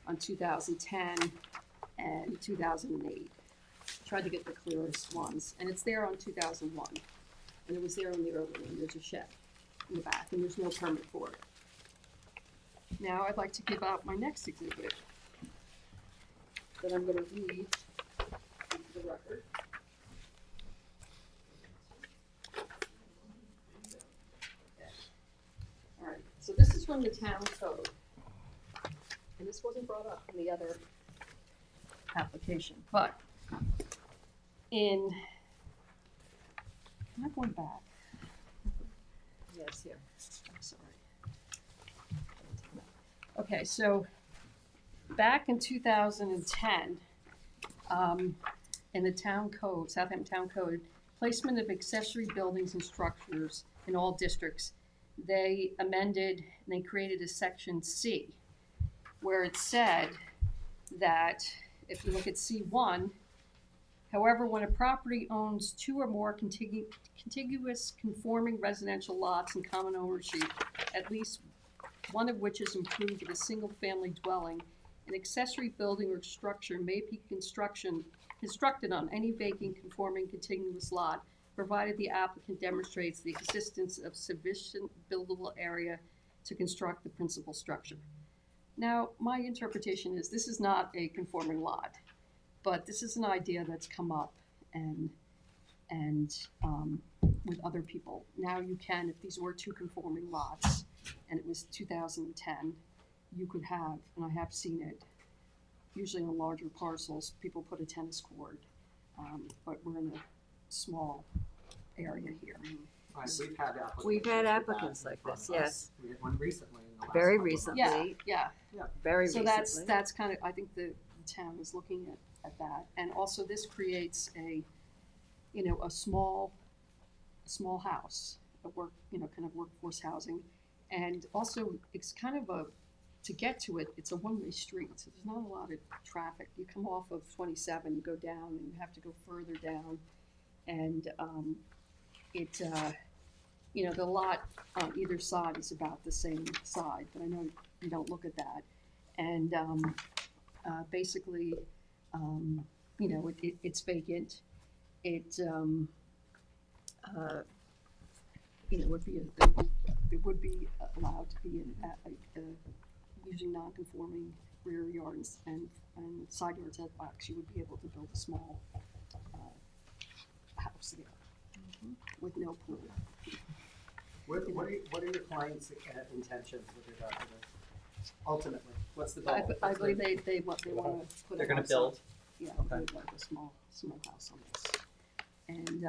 on 2010 and 2008. Tried to get the clearest ones, and it's there on 2001. And it was there in the early one, there's a shed in the back, and there's no permit for it. Now, I'd like to give out my next exhibit that I'm gonna read into the record. All right, so this is from the town code. And this wasn't brought up in the other application, but am I going back? Yes, here. I'm sorry. Okay, so back in 2010, in the town code, Southampton Town Code, placement of accessory buildings and structures in all districts, they amended and they created a section C, where it said that, if you look at C1, however, when a property owns 2 or more contiguous conforming residential lots in common ownership, at least one of which is improved with a single-family dwelling, an accessory building or structure may be constructed on any vacant conforming contiguous lot provided the applicant demonstrates the existence of sufficient buildable area to construct the principal structure. Now, my interpretation is this is not a conforming lot, but this is an idea that's come up and with other people. Now you can, if these were two conforming lots, and it was 2010, you could have, and I have seen it, usually on larger parcels, people put a tennis court, but we're in a small area here. Right, we've had applicants. We've had with applicants that in like front this, of us. yes. We had one recently in the last Very couple of months. recently. Yeah, Very so recently. that's kind of, I think the town is looking at that. And also this creates a, you know, a small house, a work, you know, kind of workforce housing. And also it's kind of a, to get to it, it's a one-way street, so there's not a lot of traffic. You come off of 27, you go down, and you have to go further down. And you know, the lot on either side is about the same side, but I know you don't look at that. And basically, you know, it's vacant. It, you know, it would be allowed to be using non-conforming rear yards and side yard setbacks. You would be able to build a small house there with no pool. What are your clients' intentions with regard to this? Ultimately, what's the goal? I believe they want to put. They're a gonna house build? on- Yeah, Okay. they would like a small house on this. And,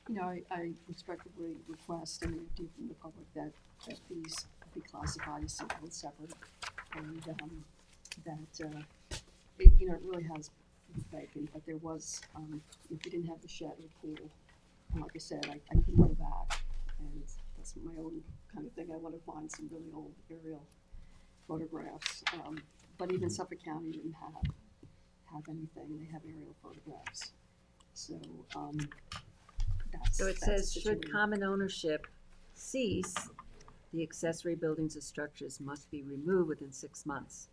you know, I respectfully request and do from the public that these be classified as single and separate. And, that, it, you know, it really has been vacant, but there was, if you didn't have the shed or pool, and like I said, I couldn't go back. And that's my own kind of thing. I want to find some really old aerial photographs. But even Suffolk County didn't have anything. They have aerial photographs. So, that's. So it that's says, the should situation. common ownership cease, the accessory buildings or structures must be removed within 6 months.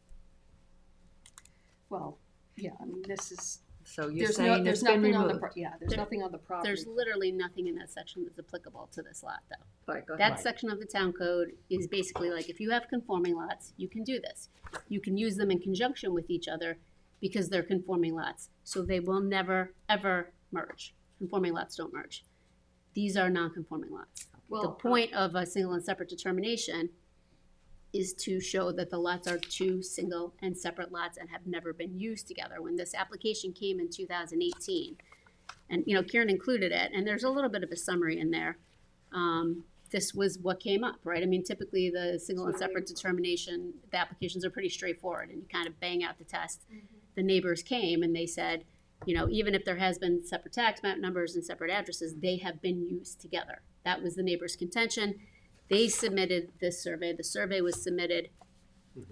Well, yeah, I mean, this is, So you're there's saying there's it's been nothing on the, removed. yeah, there's There- nothing on the property. There's literally nothing in that section that's applicable to this lot, though. All right, go ahead. That section of the town code is basically like, if you have conforming lots, you can do this. You can use them in conjunction with each other because they're conforming lots. So they will never, ever merge. Conforming lots don't merge. These are non-conforming lots. The Well, point of a single and separate determination is to show that the lots are two single and separate lots and have never been used together. When this application came in 2018, and, you know, Kieran included it, and there's a little bit of a summary in there. This was what came up, right? I mean, typically the single and separate determination, the applications are pretty straightforward and you kind of bang out the test. The neighbors came and they said, you know, even if there has been separate tax map numbers and separate addresses, they have been used together. That was the neighbor's contention. They submitted this survey. The survey was submitted.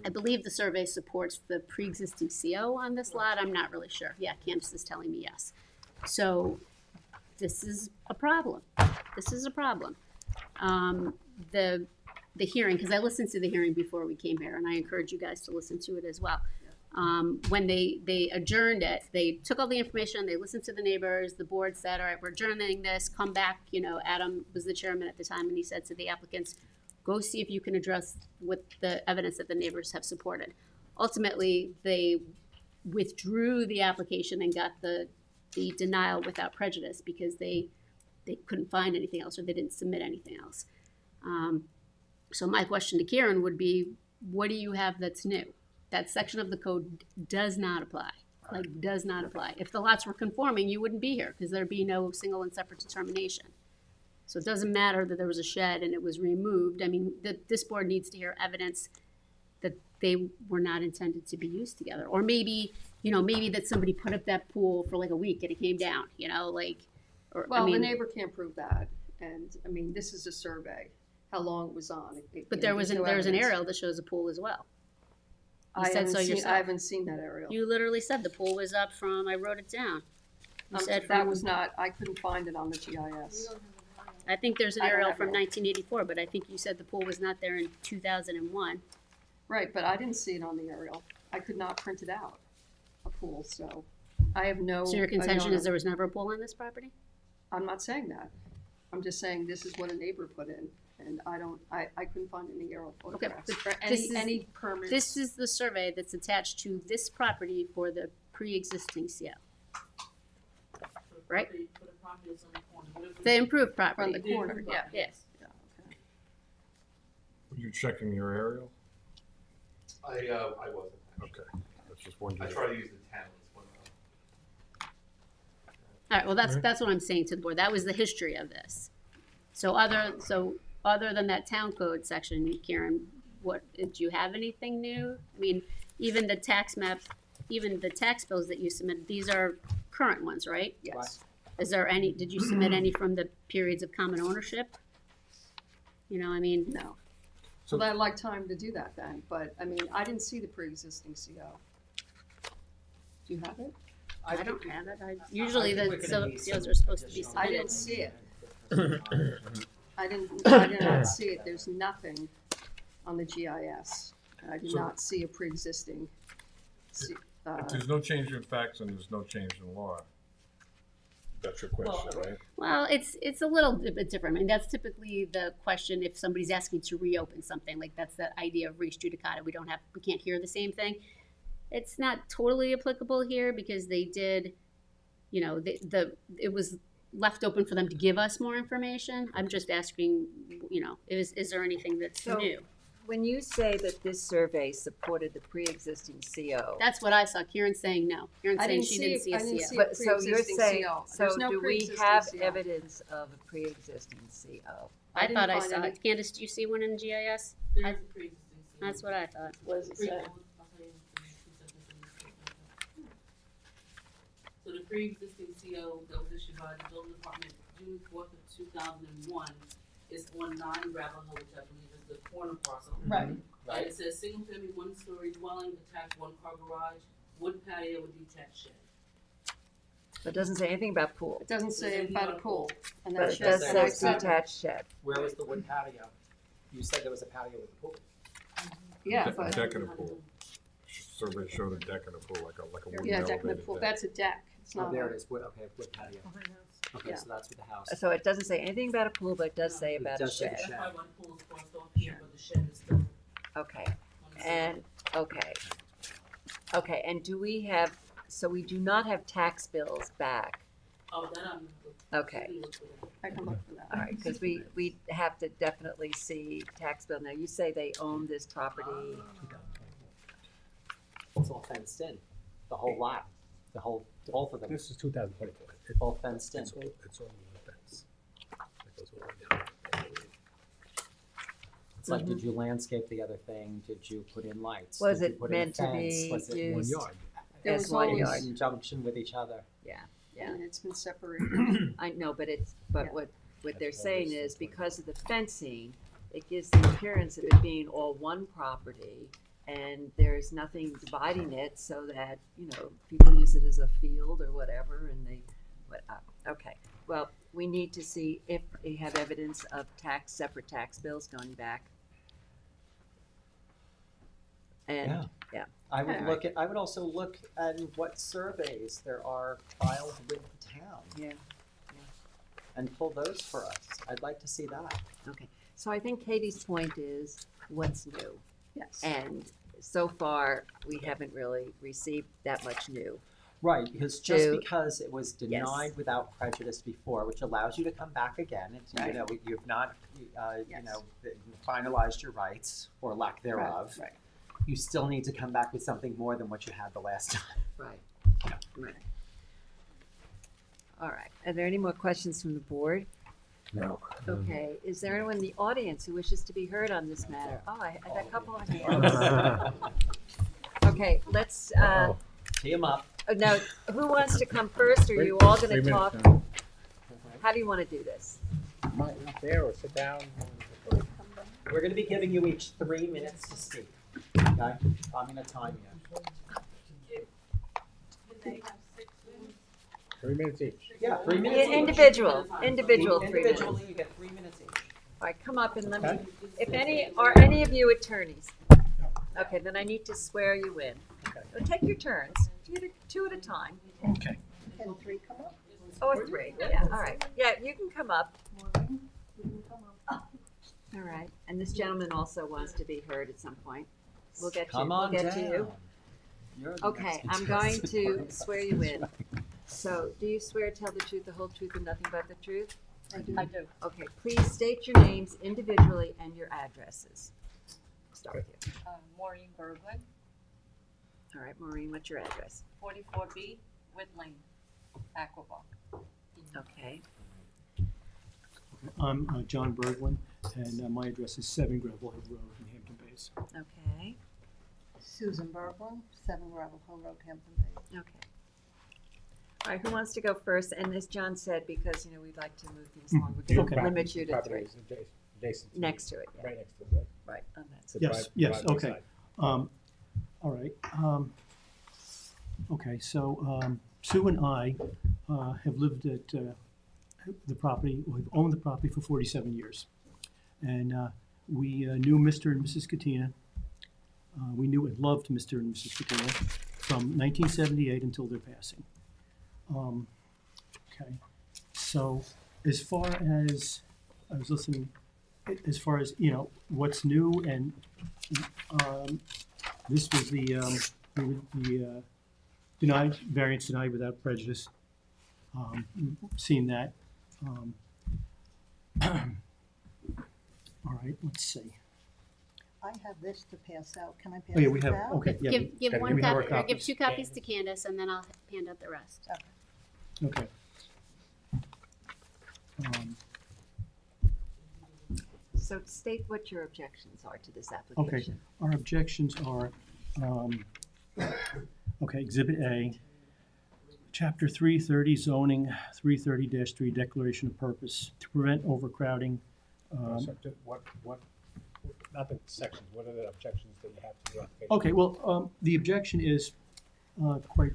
I believe the survey supports the pre-existing CO on this lot. I'm not really sure. Yeah, Candace is telling me yes. So this is a problem. This is a problem. The hearing, because I listened to the hearing before we came here, and I encourage you guys to listen to it as well. When they adjourned it, they took all the information, they listened to the neighbors, the board said, all right, we're adjourning this, come back, you know, Adam was the chairman at the time, and he said to the applicants, go see if you can address with the evidence that the neighbors have supported. Ultimately, they withdrew the application and got the denial without prejudice because they couldn't find anything else or they didn't submit anything else. So my question to Kieran would be, what do you have that's new? That section of the code does not apply, like does not apply. If the lots were conforming, you wouldn't be here because there'd be no single and separate determination. So it doesn't matter that there was a shed and it was removed. I mean, this board needs to hear evidence that they were not intended to be used together. Or maybe, you know, maybe that somebody put up that pool for like a week and it came down, you know, like, or, well, I mean. the neighbor can't prove that. And, I mean, this is a survey, how long it was on. But there was an aerial that shows a pool as well. You said so yourself. I haven't seen that aerial. You literally said the pool was up from, I wrote it down. You said That from, was not, I couldn't find it on the GIS. I think there's an I don't aerial have from it. 1984, but I think you said the pool was not there in 2001. Right, but I didn't see it on the aerial. I could not print it out, a pool, so I have no. So your I contention don't is there was never a pool on this property? I'm not saying that. I'm just saying this is what a neighbor put in, and I couldn't find any aerial photographs. but For this is- any permits. This is the survey that's attached to this property for the pre-existing CO. Right? For the property that's on the corner. What if The improved From property. the corner, yeah. Yes. Yeah, okay. Were you checking your aerial? I wasn't. Okay, that's just one. I try to use the towns when. All right, well, Right. that's what I'm saying to the board. That was the history of this. So other than that town code section, Karen, did you have anything new? I mean, even the tax map, even the tax bills that you submitted, these are current ones, right? Yes. Did you submit any from the periods of common ownership? You know, I mean, No. So- Well, I'd like time to do that then, but, I mean, I didn't see the pre-existing CO. Do you have it? I don't have it. Usually I think the we're gonna need COs some are supposed to be additional- I submitted. didn't see it. I did not see it. There's nothing on the GIS. I did So- not see a pre-existing. If there's no change in facts and there's no change in law, that's your question, right? Well, it's a little bit different. I mean, that's typically the question if somebody's asking to reopen something, like that's the idea of res judicata. We can't hear the same thing. It's not totally applicable here because they did, you know, it was left open for them to give us more information. I'm just asking, you know, is there anything that's So- new? When you say that this survey supported the pre-existing CO. That's what I saw. Karen's saying no. Karen's I saying didn't she see didn't it. see a I didn't CO. see But, so you're pre-existing saying, CO. so There's no do we pre-existing have CO. evidence of a pre-existing CO? I didn't thought I find saw any. it. Candace, do you see one in GIS? There I- is a pre-existing CO. That's what I thought. What does it Pre- say? I'll tell you in 2 seconds. So the pre-existing CO that was issued by the building department June 4th of 2001 is on 9 Gravel Hill, which I believe is the corner parcel. Right. And it says single-family, one-story dwelling, attached one-car garage, wood patio with detached shed. But it doesn't say anything about pool, It doesn't say about a pool. And but that's it just, does and I say said, detached shed. Where was the wood patio? You said there was a patio with a pool. yeah, Deck- but, Deck in a pool. Survey showed a deck in a pool, like a wooden yeah, deck in the elevated pool. deck. That's a deck. It's Oh, not there a, it is. Wood, okay, wood patio. Okay, Yeah. so that's with the house. So it doesn't say anything about a pool, but it does say It about a does say shed. the That's probably why the pool is crossed off here, but the shed is still Okay, on the side. and, okay, and do we have, so we do not have tax bills back? Oh, that I'm. Okay. I can look for that. All right, because we have to definitely see tax bill. Now, you say they own this property. It's all fenced in, the whole lot, both of them, This is 2024. all fenced in. It's all one fence. That goes all the way down. It's like, did you landscape the other thing? Did you put in lights? Was Did you it put in a meant to fence? be Was it used? One yard. There As was one always- yard. in conjunction with each other? Yeah, And it's been separated. I know, but Yeah. what they're saying is because of the fencing, it gives the appearance of it being all one property, and there's nothing dividing it so that, you know, people use it as a field or whatever, and okay. Well, we need to see if we have evidence of separate tax bills going back. And, yeah, I would Okay. I would also look at what surveys there are filed with the town yeah, and pull those for us. I'd like to see that. okay. So I think Katie's point is what's new? Yes. And so far, we haven't really received that much new. Right, because just To- because it was denied Yes. without prejudice before, which allows you to come back again, it's, you Right. know, you've not, you Yes. know, finalized your rights or lack thereof. Right. You still need to come back with something more than what you had the last time. Right. Right. All right. Are there any more questions from the board? No. Okay. Is there anyone in the audience who wishes to be heard on this matter? Oh, I got a couple of hands. Okay, let's, Tee 'em up. now, who wants to come first? Are you all gonna 3 minutes, talk? no. How do you wanna do this? Might up there or sit down. We're gonna be giving you each 3 minutes to speak, okay? I'm gonna time you. 3 minutes each. Yeah, 3 minutes each. Individual 3 minutes. Individually, you get 3 minutes each. All right, come up and let me, Okay. if are any of you attorneys? Okay, then I need to swear you in. Okay. So take your turns, two at a time. Okay. Can 3 come up? Or three, yeah, all right. Yeah, you can come up. Maureen, you can come up. All right. And this gentleman also wants to be heard at some point. We'll get to, Come we'll on get down. to you. You're the Okay, next I'm going contestant. to swear you in. So, do you swear to tell the truth, the whole truth, and nothing but the truth? I do. Okay, please state your names individually and your addresses. Start with you. Maureen Berglund, All right, Maureen, what's your address? 44B, Whit Lane, Aquabah. Okay, I'm John Berglund, and my address is 7 Gravel Hill Road in Hampton Bays. okay, Susan Berglund, 7 Gravel Hill Road, Hampton Bays. okay. All right, who wants to go first? And as John said, because, you know, we'd like to move things along, we're Your going to limit you to property three. is adjacent to Next to it, yeah. Right next to it, right? Right, on that It's side. a Yes, drive- yes, driveway okay. side. All right. Okay, so Sue and I have lived at the property, we've owned the property for 47 years. And we knew Mr. and Mrs. Katina. We knew and loved Mr. and Mrs. Katina from 1978 until their passing. Okay, so as far as, I was listening, as far as, you know, what's new, and this was the denied, variance denied without prejudice. Seen that. All right, let's see. I have this to pass out. Can I pass Oh, yeah, we it have, out? okay, yeah. Give gotta one me more copy, or give copies. 2 copies to Candace, and then I'll hand out the rest. Okay. So state what your objections are to this application. Our objections are, Exhibit A, Chapter 330 zoning, 330-3 declaration of purpose to prevent overcrowding. What, not the sections, what are the objections that you have to the application? Okay, well, the objection is quite,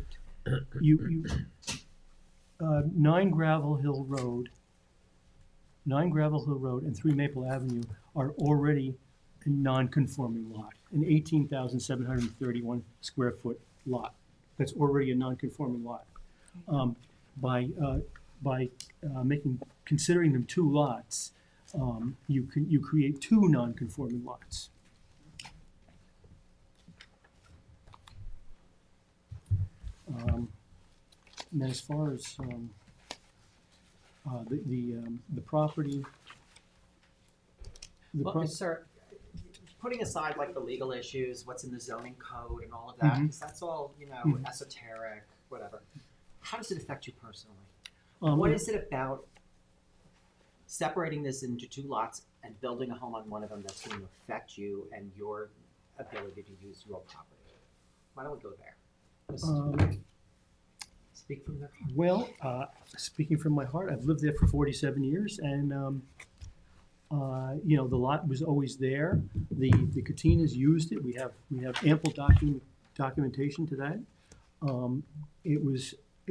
9 Gravel Hill Road and 3 Maple Avenue are already a non-conforming lot, an 18,731 square foot lot. That's already a non-conforming lot. By considering them 2 lots, you create 2 non-conforming lots. And then as far as the property, Well, sir, putting aside like the legal issues, what's in the zoning code and all of that, Mhm. because that's all, you know, Mhm. esoteric, whatever. How does it affect you personally? Um, What is it about separating this into 2 lots and building a home on one of them that's going to affect you and your ability to use your property? Why don't we go there? Just speak from their heart. Well, speaking from my heart, I've lived there for 47 years, and you know, the lot was always there. The Katinas used it. We have ample documentation to that. It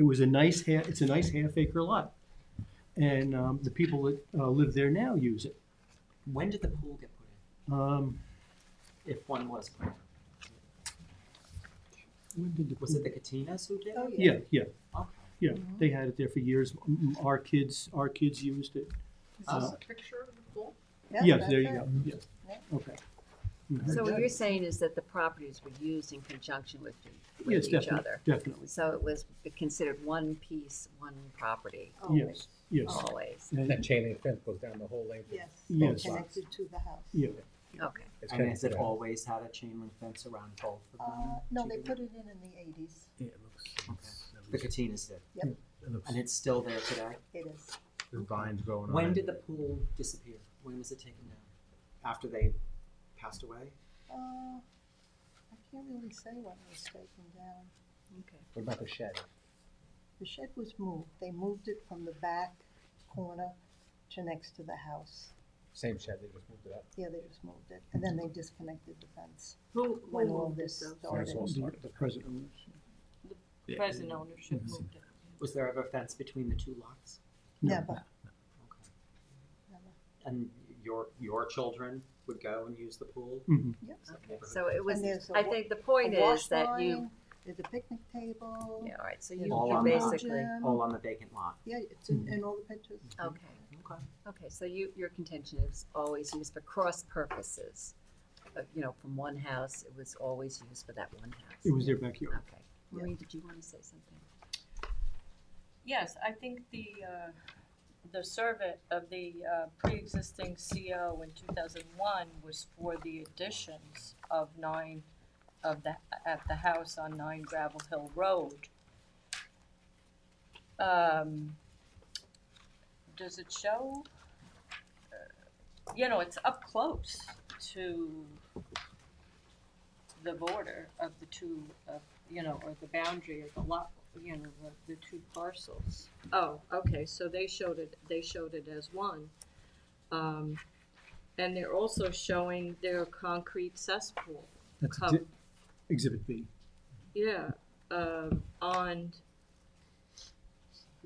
was a nice it's a nice half-acre lot, and the people that live there now use it. When did the pool get put in? If one was put in? When did the Was it the Katinas who did? Oh, it? Yeah, yeah, Okay. yeah. They had it there for years. Our kids used it. Is this a picture of the pool? Yes, that's there you it. go. Yeah. Okay. Mhm. So what you're saying is that the properties were used in conjunction with Yes, each definitely, other? definitely. So it was considered one piece, one property, Yes, yes. always? And- That chain link fence goes down the whole length. Yes, Yes. connected to the house. Yeah. Okay. It's And has connected it to- always had a chain link fence around both of them? No, they put it in the 80s. Yeah, it looks, The Katinas did, Yep, it looks, and it's still there today? it is. there's vines going on. When did the pool disappear? When was it taken down? After they passed away? I can't really say when it was taken down. Okay. What about the shed? The shed was moved. They moved it from the back corner to next to the house. Same shed, they just moved it up. Yeah, they just moved it, and then they disconnected the fence Who when all moved it, this though? started. The present owners. Present ownership moved it. Was there ever a fence between the 2 lots? No. Never, Okay. never. And your children would go and use the pool? Mhm. Yep. Is that neighborhood? So it was, And there's a I wa- think the point a is that you, wash There's a picnic table. Yeah, all right, so there's you, a All you on the- basically, gym. All on the vacant lot. Yeah, it's in all the pictures. okay. Okay. Okay, so your contention is always used for cross purposes. You know, from one house, it was always used for that one house. It was their backyard. Okay. Maureen, did you want to say something? Yes, I think the survey of the pre-existing CO in 2001 was for the additions of at the house on 9 Gravel Hill Road. Does it show? It's up close to the border of the two, or the boundary of the lot, the two parcels. Oh, okay, so they showed it as one. And they're also showing their concrete cesspool. That's Cover. Exhibit B. Yeah, on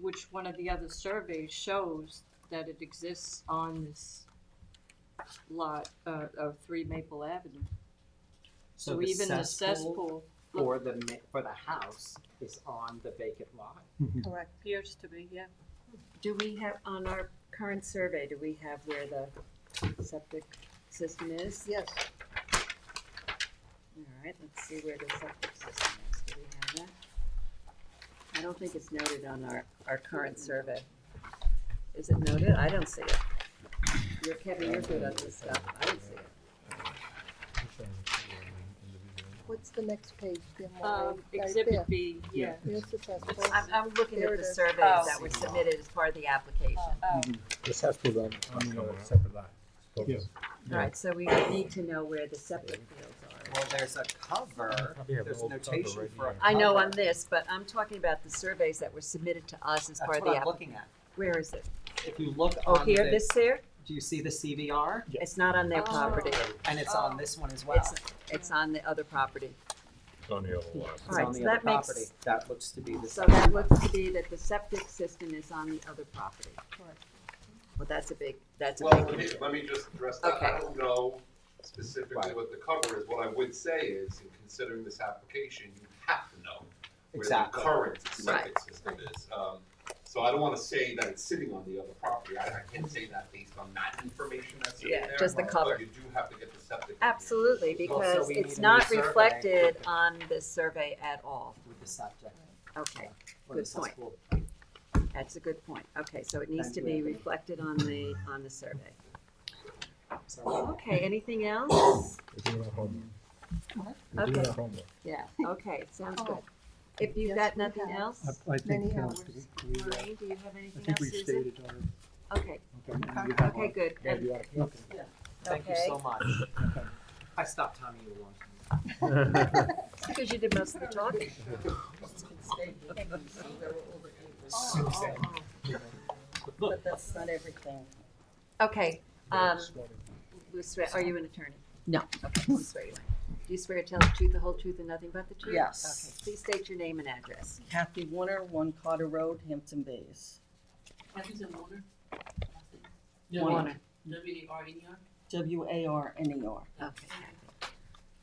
which one of the other surveys shows that it exists on this lot of 3 Maple Avenue. So the even the cesspool for the house is on the vacant lot. Correct. appears to be, yeah. Do we have, on our current survey, do we have where the septic system is? Yes. All right, let's see where the septic system is. Do we have that? I don't think it's noted on our current survey. Is it noted? I don't see it. Kevin, you're good at this stuff. I don't see it. What's the next page? Jim? Right there. Exhibit B, yeah. Here's the cesspool. I'm looking There at it the is. surveys Oh. that were submitted as part of the application. The cesspool on a separate lot. Yeah. All right, so we need to know where the septic fields are. Well, there's a cover, Probably have there's an old cover notation right for a here. I know cover. on this, but I'm talking about the surveys that were submitted to us as That's part of what the I'm application. looking at. Where is it? If you look Oh, on here, the, this here? do you see the CVR? It's not on their property. And it's on this one as well. It's on the other property. It's on the other lot. It's All right, on so the other that makes- property. That looks to be the So septic. that looks to be that the septic system is on the other property. Correct. Well, that's a big Well, concern. let me just address that. I Okay. don't know specifically what the cover is. What I would say is, in considering this application, you have to know where Exactly. the current septic system is. So I don't wanna say that it's sitting on the other property. I can't say that based on that information that's sitting Yeah, there. just the cover. But you do have to get the septic. Absolutely, Well, so because we it's need a not new survey. reflected on this survey at all. With the septic. Okay, or the good point. cesspool. That's a good point. Okay, so it needs Thank to you, be Anthony. reflected on the survey. So, Okay, anything else? We're doing our homework. We're Okay. doing our homework. Yeah, okay, sounds good. If you've Yes, got we nothing have. else, I Many think, hours. Maureen, do you have I anything think else, we've Susan? stated our, Okay, okay. okay, good. Yeah, do you want to? Okay. Thank you Okay. so much. Okay. I stopped timing you a long time. It's because you did most of the talking. But that's not everything. Okay, we swear, are you an attorney? No. Okay, we swear you are. Do you swear to tell the truth, the whole truth, and nothing but the truth? Yes. Okay, please state your name and address. Kathy Warner, 1 Carter Road, Hampton Bays. Kathy's in Warner. Warner. W-A-R-N-E-R.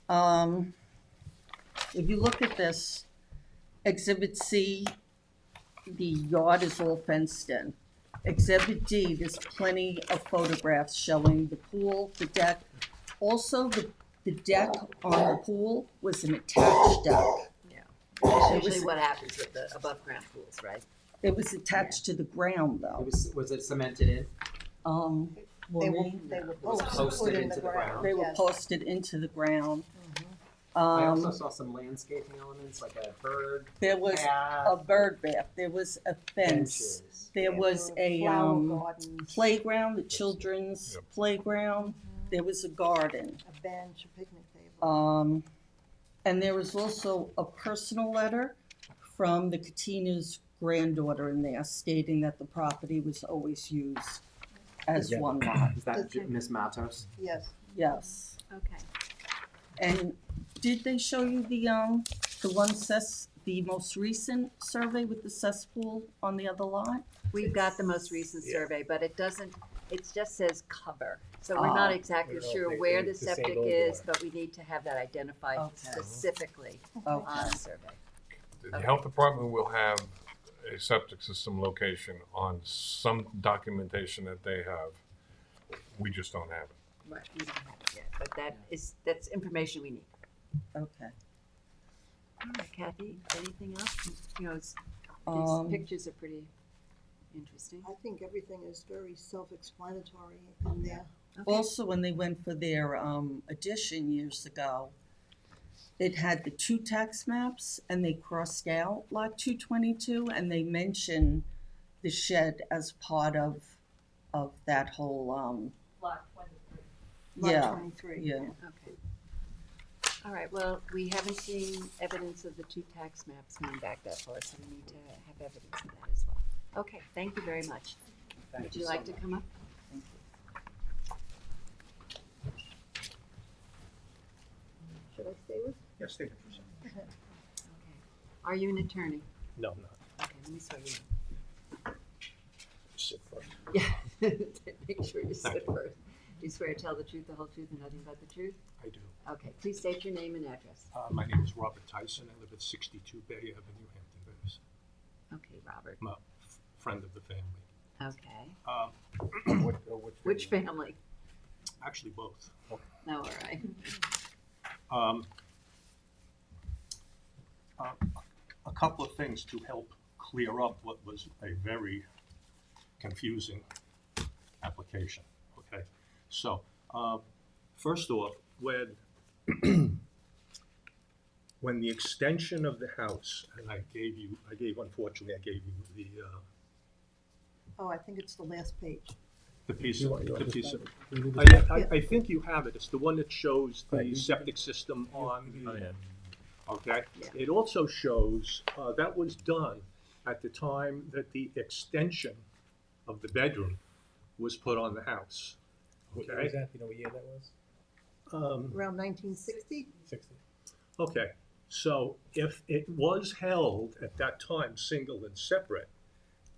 WARNER. Okay. If you look at this, Exhibit C, the yard is all fenced in. Exhibit D, there's plenty of photographs showing the pool, the deck. Also, the deck on the pool was an attached deck. That's It usually was- what happens with the above-ground pools, right? It was attached to the ground though. Was it cemented in? They Maureen, were was both posted put in into the the ground. ground. they were Yes. posted into the ground. I also Um, saw some landscaping elements, like a bird there was a path, bird bath, there was a fence, benches. there There was were a flower gardens, playground, the children's Yep. playground, there was a garden. a bench, a picnic table. And there was also a personal letter from the Katina's granddaughter in there stating that the property was always used as Yeah. one lot. Is that Okay. Miss Matos? Yes. Yes. Okay. And did they show you the most recent survey with the cesspool on the other lot? We've got the most recent survey, but it doesn't, it just says cover. So we're not exactly We don't know sure if where they the septic disabled is, or- but we need to have that identified Okay. specifically Okay. on the survey. The health department will have a septic system location on some documentation that they have. We just don't have it. Right, we don't have it yet, but that's information we need. Okay. All right, Kathy, anything else? You know, these pictures are pretty interesting. I think everything is very self-explanatory in there. Okay. Also, when they went for their addition years ago, it had the two tax maps and they crossed out lot 222 and they mentioned the shed as part of that whole, Lot 23. yeah, Lot 23. yeah. Okay. All right, well, we haven't seen evidence of the two tax maps coming back that far, so we need to have evidence of that as well. Okay, thank you very much. Would you like to come up? Should I stay with? Yes, stay there for a second. Okay. Are you an attorney? No, I'm not. Okay, let me swear you in. Sit first. Yeah, make sure you sit Thank you. first. Do you swear to tell the truth, the whole truth, and nothing but the truth? I do. Okay, please state your name and address. My name is Robert Tyson. I live at 62 Bay Avenue, Hampton Bays. Okay, Robert. I'm a friend of the family. Okay. Which family? Actually, both. No, all right. A couple of things to help clear up what was a very confusing application, okay? So, first off, when the extension of the house, and unfortunately, I gave you Oh, I think it's the last page. the piece of, the piece of. Yeah. I think you have it. It's the one that shows the septic system on the. Okay? Yeah. It also shows, that was done at the time that the extension of the bedroom was put on the house. What year Okay? was that? You know what year that was? Around 1960? 60. Okay, so if it was held at that time single and separate,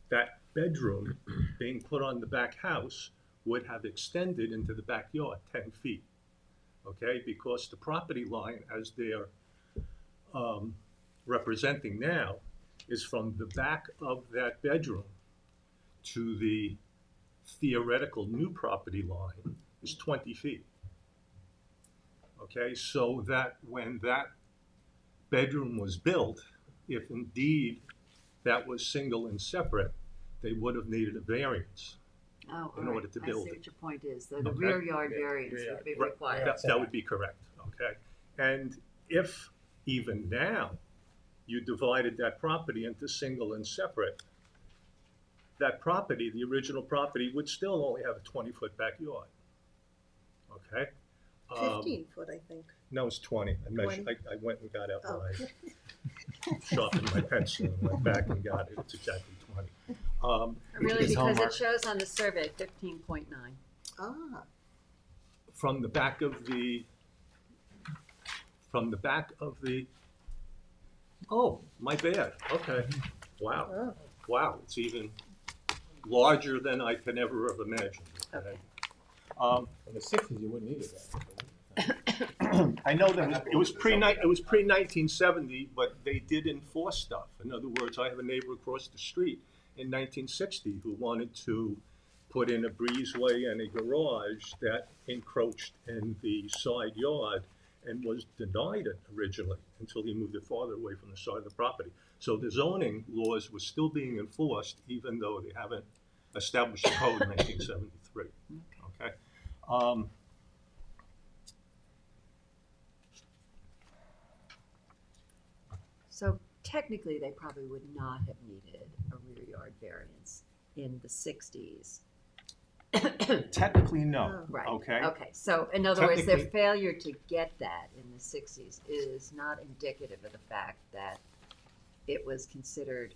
that bedroom being put on the back house would have extended into the backyard 10 feet. Okay, because the property line, as they're representing now, is from the back of that bedroom to the theoretical new property line is 20 feet. Okay, so that when that bedroom was built, if indeed that was single and separate, they would have needed a variance. Oh, In all order right. to I build see it. what your point is. The Okay. rear yard variance would be Right, required. that would be correct, okay? And if even now you divided that property into single and separate, that property, the original property, would still only have a 20-foot backyard, okay? 15 foot, I think. No, it's 20. I measured, 20? I went and got out Oh. my, sharpened my pencil and went back and got it. It's exactly 20. Really, His because homework. it shows on the survey 15.9. Ah, From the back of the, oh, my bad, okay. Wow, oh. wow, it's even larger than I can ever have imagined. Okay. In the 60s, you wouldn't need it that. I know that it was pre-1970, but they did enforce stuff. In other words, I have a neighbor across the street in 1960 who wanted to put in a breezeway and a garage that encroached in the side yard and was denied it originally until he moved it farther away from the side of the property. So the zoning laws were still being enforced even though they haven't established a code in 1973. Okay. So technically, they probably would not have needed a rear yard variance in the 60s. Technically, no. Right. Okay. Okay, so in other words, their Technically- failure to get that in the 60s is not indicative of the fact that it was considered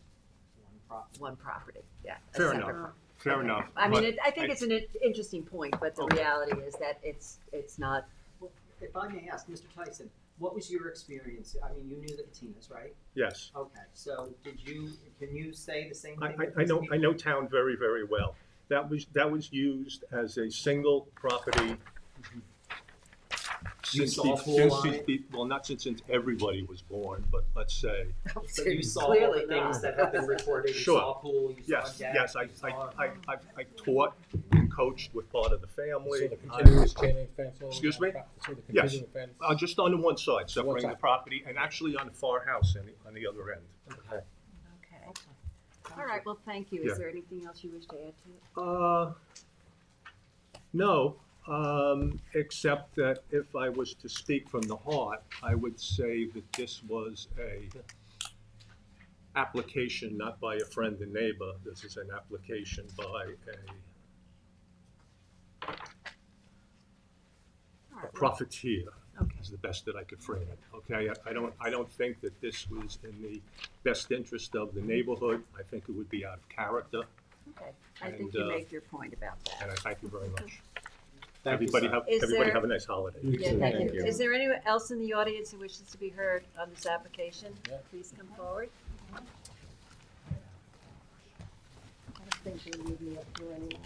one property, yeah. a Fair separate enough. property. Fair Okay. enough. I mean, but I think it's an interesting point, but the Okay. reality is that it's not. Well, if I may ask, Mr. Tyson, what was your experience? I mean, you knew the Katinas, right? Yes. Okay, so can you say the same thing? I know town very, very well. That was used as a single property since, saw a pool since on it? well, not since everybody was born, but let's say. So you saw all Clearly the things not. that have been reported, you Sure. saw a pool, you Yes, saw a deck, yes, you saw. I taught and coached with part of the family. So the continuous chain link fence all Excuse around me? the pro- So the Yes. continuing fence. Just on the one side, separating the side. property, and actually on the far house on the other end. Okay. Okay. All right, well, thank you. Yeah. Is there anything else you wish to add to it? No, except that if I was to speak from the heart, I would say that this was a application not by a friend and neighbor. This is an application by a profiteer. Okay. Is the best that I could frame it. Okay, I don't think that this was in the best interest of the neighborhood. I think it would be out of character, Okay, I think And, you make your point about that. and I thank you very much. Thank you, Everybody sir. have Is everybody there- have a nice holiday. Yeah, thank Thank you. you. Is there anyone else in the audience who wishes to be heard on this application? Yeah. Please come forward. I don't think they need me up here anymore.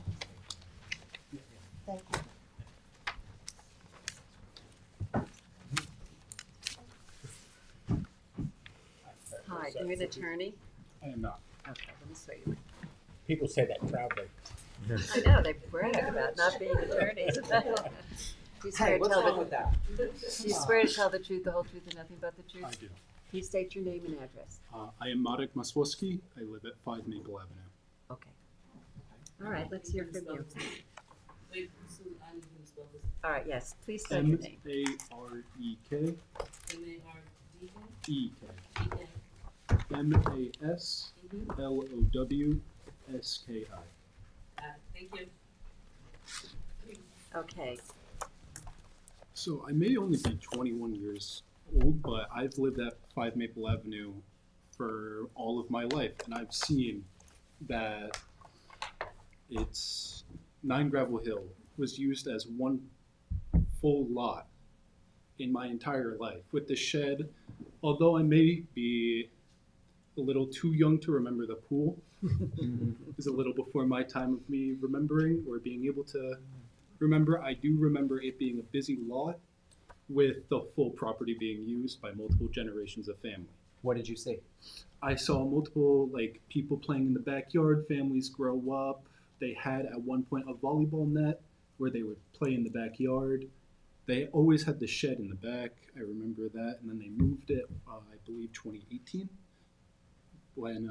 Thank you. Hi, you're an attorney? I am not. Okay, let me swear you. People say that proudly. I know, they brag about not being attorneys. Do you swear Hey, to what's tell wrong the, with that? do you swear to tell the truth, the whole truth, and nothing but the truth? I do. Please state your name and address. I am Marek Maswowski. I live at 5 Maple Avenue. Okay. All right, let's hear from you. Wait, Susan, I need you to spell this. All right, yes, please spell your name. M-A-R-E-K, M-A-R-D-K? E-K, E-K. M-A-S-L-O-W-S-K-I. Thank you. Okay, So I may only be 21 years old, but I've lived at 5 Maple Avenue for all of my life, and I've seen that it's 9 Gravel Hill was used as one full lot in my entire life. With the shed, although I may be a little too young to remember the pool, it was a little before my time of me remembering or being able to remember. I do remember it being a busy lot with the full property being used by multiple generations of family. What did you see? I saw multiple people playing in the backyard, families grow up. They had at one point a volleyball net where they would play in the backyard. They always had the shed in the back. I remember that, and then they moved it, I believe 2018, when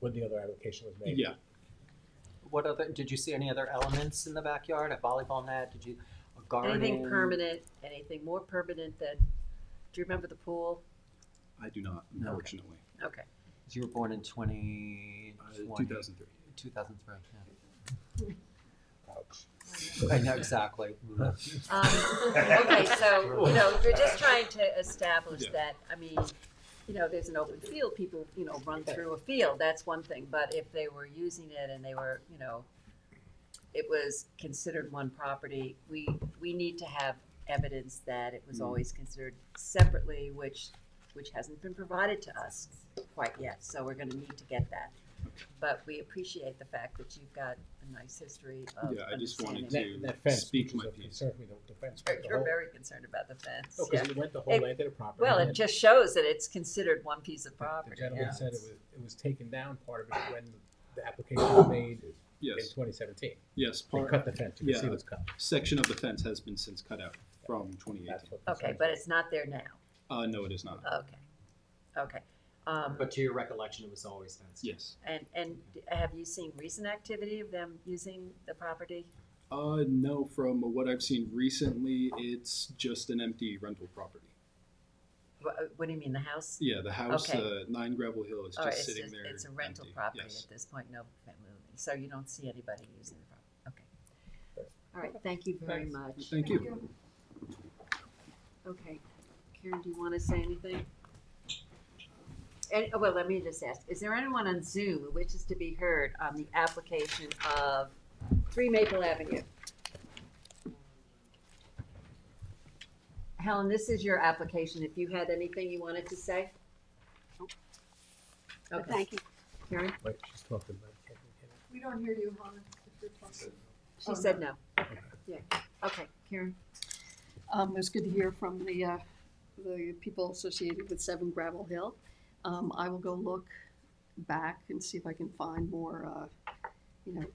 When the other application was made. yeah. What other, did you see any other elements in the backyard? A volleyball net? Did you, a garden? anything permanent, anything more permanent than, do you remember the pool? I do not, No. unfortunately. Okay. You were born in 2020? 2003. 2003, yeah. I know, exactly. Okay, so, you're just trying to establish Yeah. that, I mean, there's an open field, people, run through a field, that's one thing, but if they were using it and they were, it was considered one property, we need to have evidence that it was always considered separately, which hasn't been provided to us quite yet, so we're gonna need to get that. But we appreciate the fact that you've got a nice history of Yeah, I just wanted understanding. That fence, Speak which my is of piece. concern to me, the fence went the You're whole. very concerned about the fence, No, yeah. because it went the whole It- length of the property. Well, and it just shows that it's considered one piece of the property. gentleman yeah. said it was taken down part of it when the application was made in Yes, 2017. yes. They cut the fence, you can see yeah. it was cut. Section of the fence has been since cut out from That's 2018. what Okay, concerns but me. it's not there now. No, it is not. Okay. But to your recollection, it was always fenced. Yes. And have you seen recent activity of them using the property? No, from what I've seen recently, it's just an empty rental property. What do you mean, the house? Yeah, the house, Okay. 9 Gravel Hill is All right, just sitting there. it's a rental empty. property Yes. at this point, no family living, so you don't see anybody using the property, okay. All right, thank you very much. Thank you. Okay, Karen, do you want to say anything? Well, let me just ask, is there anyone on Zoom who wishes to be heard on the application of 3 Maple Avenue? Helen, this is your application, if you had anything you wanted to say? Okay, Thank you. Karen, Wait, she's talking about. We don't hear you, Hon, if you're talking. she said no. Yeah, Okay, Karen? It was good to hear from the people associated with 7 Gravel Hill. I will go look back and see if I can find more,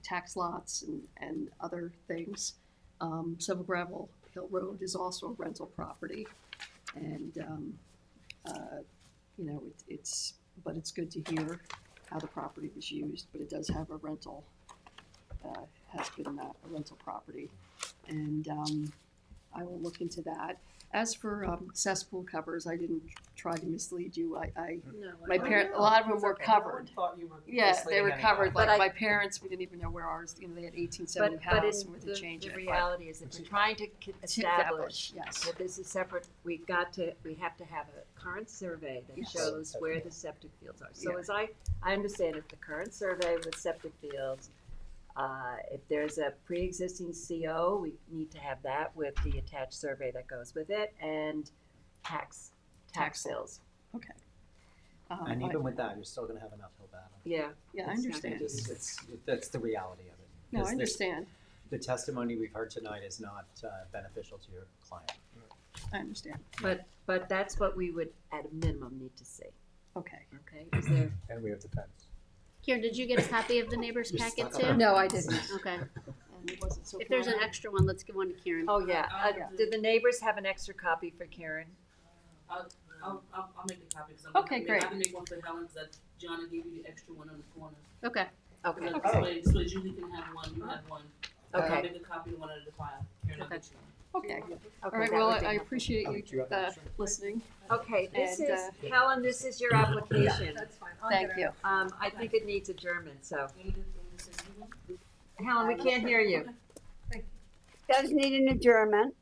tax lots and other things. 7 Gravel Hill Road is also a rental property. And, but it's good to hear how the property was used, but it does have a rental, has been a rental property. And I will look into that. As for cesspool covers, I didn't try to mislead you. My parents, a lot of them were covered. Yeah, they were covered. But Like my parents, we didn't even know where ours. They had 1870 house, and we had to change the it. reality is, if we're trying to establish yes. that this is separate, we have to have a current survey that Yes. shows where the septic fields are. So Yeah. as I understand it, the current survey with septic fields, if there's a pre-existing CO, we need to have that with the attached survey that goes with it, and tax bills. Okay. And even with that, you're still gonna have an uphill battle. Yeah. Yeah, I It's not understand. gonna That's the reality of it. No, I Because understand. The testimony we've heard tonight is not beneficial to your client. I understand. But that's what we would, at a minimum, need to see. Okay. Okay, is there? And we have the fence. Karen, did you get a copy of the neighbor's You're packet stuck too? on No, I didn't. Okay. And it wasn't so. If there's an far. extra one, let's give one to Karen. Oh, yeah. Do the neighbors have an extra copy for Karen? I'll make a copy, because Okay, great. I can make one for Helen, because that John gave you the extra one on the corner. Okay. Okay. So Julie can have one, you have one. Okay. I'll make a copy of one out of the file. Karen, I'll get you one. Okay. All Okay, right. that Well, would be I helpful. appreciate Do you you have an extra? listening. Okay, this And, is, Helen, this is your application. That's fine. I'll Thank get you. it. I think it needs adjournment, so. You want me to send you one? Helen, we can't hear you. Does need an adjournment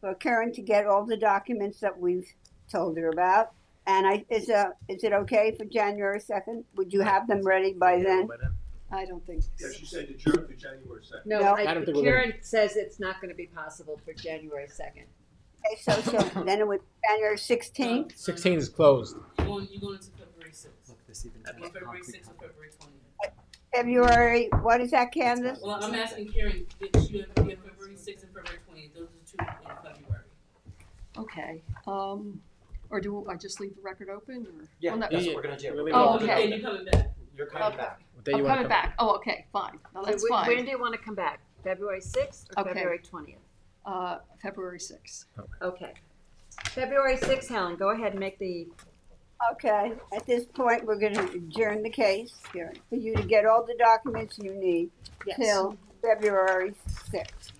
for Karen to get all the documents that we've told her about. And is it okay for January 2nd? Would you have them ready by then? I don't think. Yeah, she said adjourn to January 2nd. No, No. I don't think we're Karen says it's not gonna be possible for January 2nd. Okay, so then it would January 16th? 16 is closed. You're going into February 6th. Look, this even That'd be has February concrete 6th or cover. February 20th. February, what is that, Candace? Well, I'm asking Karen, did she have February 6th and February 20th? Those are the 2 in February. Okay. Or do I just leave the record open? Or? Yeah, Well, no- that's what we're gonna do. Really Oh, want to okay. And you're coming back. You're coming Okay. back. What day I'm you want coming to back. Oh, okay. Fine. No, that's So when fine. do you wanna come back? February 6th or Okay. February 20th? February 6th. Okay. February 6th, Helen, go ahead and make the, Okay, at this point, we're gonna adjourn the case here for you to get all the documents you need Yes. till February 6th.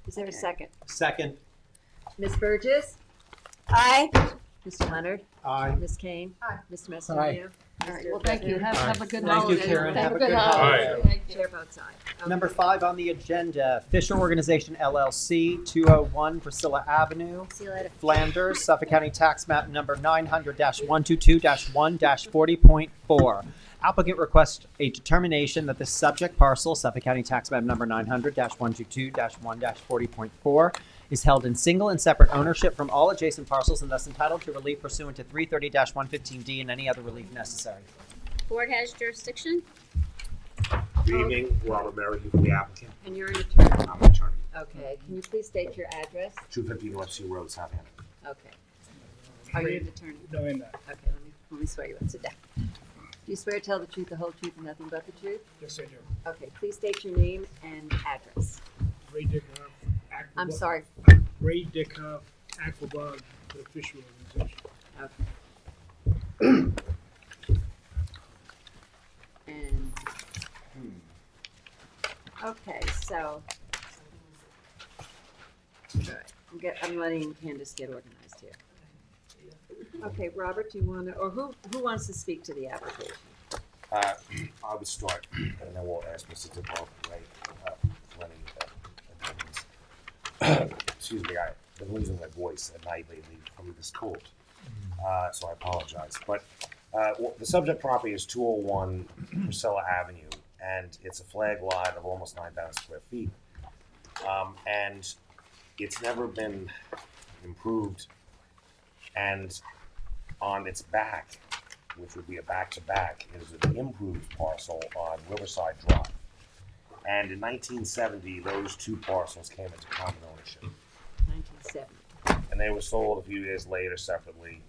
is there a second? Second. Ms. Burgess? Aye? Mr. Leonard? Aye. Ms. Kane? Aye. Mr. Macedonia? All right. Well, thank you. Have a good Thank you, holiday. Karen. Have a good holiday. holiday. Thank you. Chair votes aye. Okay. Number 5 on the agenda, Fisher Organization LLC, 201 Priscilla Avenue, See you later. Flanders, Suffolk County Tax Map Number 900-122-1-40.4. Applicant requests a determination that the subject parcel, Suffolk County Tax Map Number 900-122-1-40.4, is held in single and separate ownership from all adjacent parcels and thus entitled to relief pursuant to 330-115D and any other relief necessary. Board has jurisdiction. Good evening, Robert Merrick, from the applicant. And you're an attorney? I'm an attorney. Okay, can you please state your address? 250 North Sea Road, Southampton. Okay. Are you an attorney? No, I'm not. Okay, let me swear you in. Sit down. Do you swear to tell the truth, the whole truth, and nothing but the truth? Yes, I do. Okay, please state your name and address. Ray Dickhoff. I'm sorry. Ray Dickhoff, Aquabog, the Fisher Organization. Okay. And, okay, so. Alright, I'm letting Candace get organized here. Okay, Robert, do you wanna, or who wants to speak to the application? I would start, and then we'll ask Mr. DeBoer, right, excuse me, I've been losing my voice at night lately from this cold, so I apologize. But the subject property is 201 Priscilla Avenue, and it's a flag lot of almost 9,000 square feet. And it's never been improved, and on its back, which would be a back-to-back, is an improved parcel on Riverside Drive. And in 1970, those two parcels came into common ownership. 1970. And they were sold a few years later separately.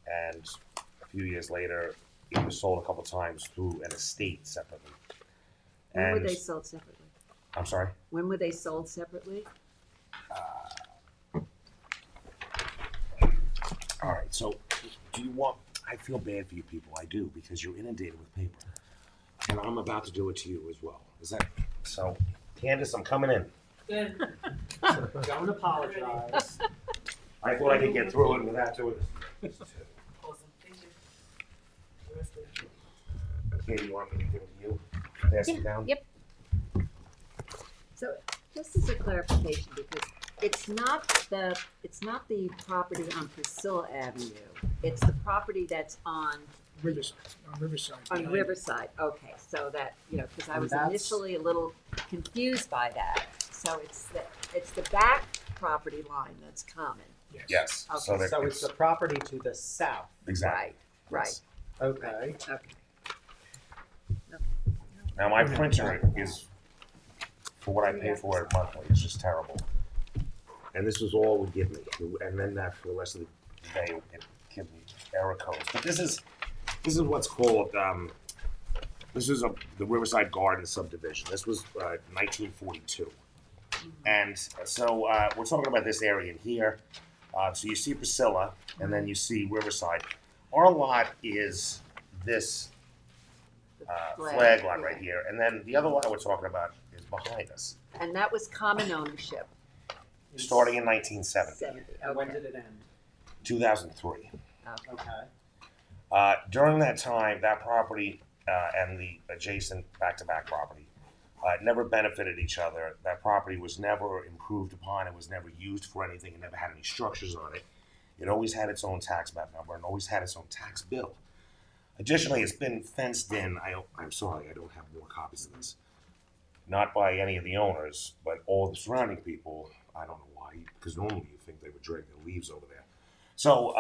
And a few years later, it was sold a couple times through an estate separately. When were And- they sold separately? I'm sorry? When were they sold separately? All right, so do you want, I feel bad for you people, I do, because you're inundated with paper. And I'm about to do it to you as well. Is that, so, Candace, I'm coming in. Good. Don't apologize. I thought I could get through it without doing this. Awesome, thank you. The rest of it. Okay, you want me to give it to you? Pass it down? Yep. So, just as a clarification, because it's not the property on Priscilla Avenue, it's the property that's on Riverside, on behind- Riverside. Okay, so that, because I And was that's- initially a little confused by that. So it's the back property line that's common. Yes. Okay. So that So it's the property to the south. Exactly. Right. Okay. Okay. Now, my printer is, for what I pay for it monthly, it's just terrible. And this was all it would give me. And then for the rest of the day, it would give me error codes. But this is what's called, this is the Riverside Garden subdivision. This was 1942. And so we're talking about this area in here. So you see Priscilla, and then you see Riverside. Our lot is this flag lot right here, and then the other lot we're talking about is behind us, And that was common ownership. starting in 1970, 70. And when Okay. did it end? 2003. Okay. During that time, that property and the adjacent back-to-back property never benefited each other. That property was never improved upon. It was never used for anything. It never had any structures on it. It always had its own tax map number and always had its own tax bill. Additionally, it's been fenced in. I'm sorry, I don't have more copies of this. Not by any of the owners, but all the surrounding people. I don't know why, because normally you think they would drag their leaves over there. So,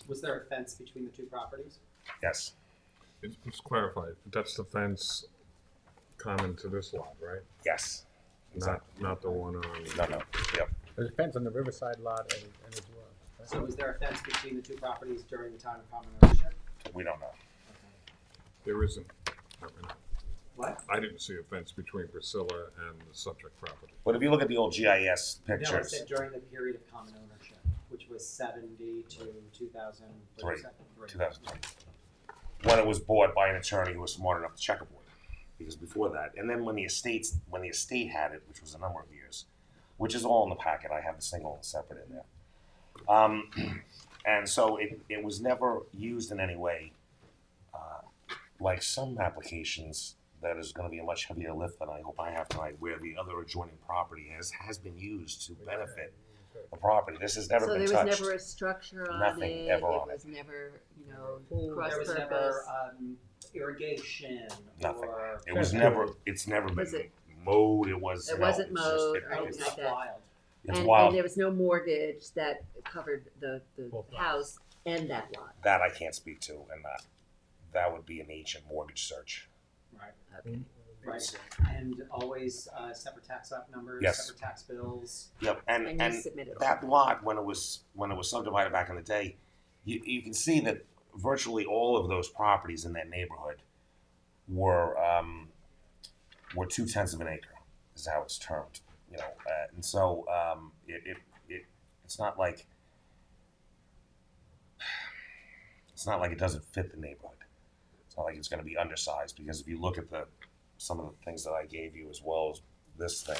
Was there a fence between the two properties? yes. Let's clarify, that's the fence common to this lot, right? Yes. Not the one on. No. Yep. There's a fence on the Riverside lot and as well. So was there a fence between the two properties during the time of common ownership? We don't know. There isn't. What? I didn't see a fence between Priscilla and the subject property. But if you look at the old GIS No, it pictures, said during the period of common ownership, which was 70 to 2003. 2003. When it was bought by an attorney who was smart enough to checkerboard, because before that, and then when the estate had it, which was a number of years, which is all in the packet. I have the single and separate in there. And so it was never used in any way, like some applications that is going to be a much heavier lift than I hope I have tonight, where the other adjoining property has been used to benefit the property. This has never So been there was touched. never a structure on Nothing it. ever It on was never, There cross was purpose. never irrigation Nothing. or. It was never. It's never been Was it- mowed. It was. It no, wasn't it's just- mowed it- or anything it's- like that. Wild. It's and, wild. And there was no mortgage that covered the house and that lot. That I can't speak to, and that would be an ancient mortgage search. Right. Okay. Right. And always separate tax numbers, Yes. separate tax bills. Yep, and And you submitted all that lot when it was subdivided back in the day, you can see that virtually all of those properties in that neighborhood were 2/10 of an acre, is how it's termed, and so it's not like it doesn't fit the neighborhood. It's not like it's going to be undersized, because if you look at some of the things that I gave you as well as this thing,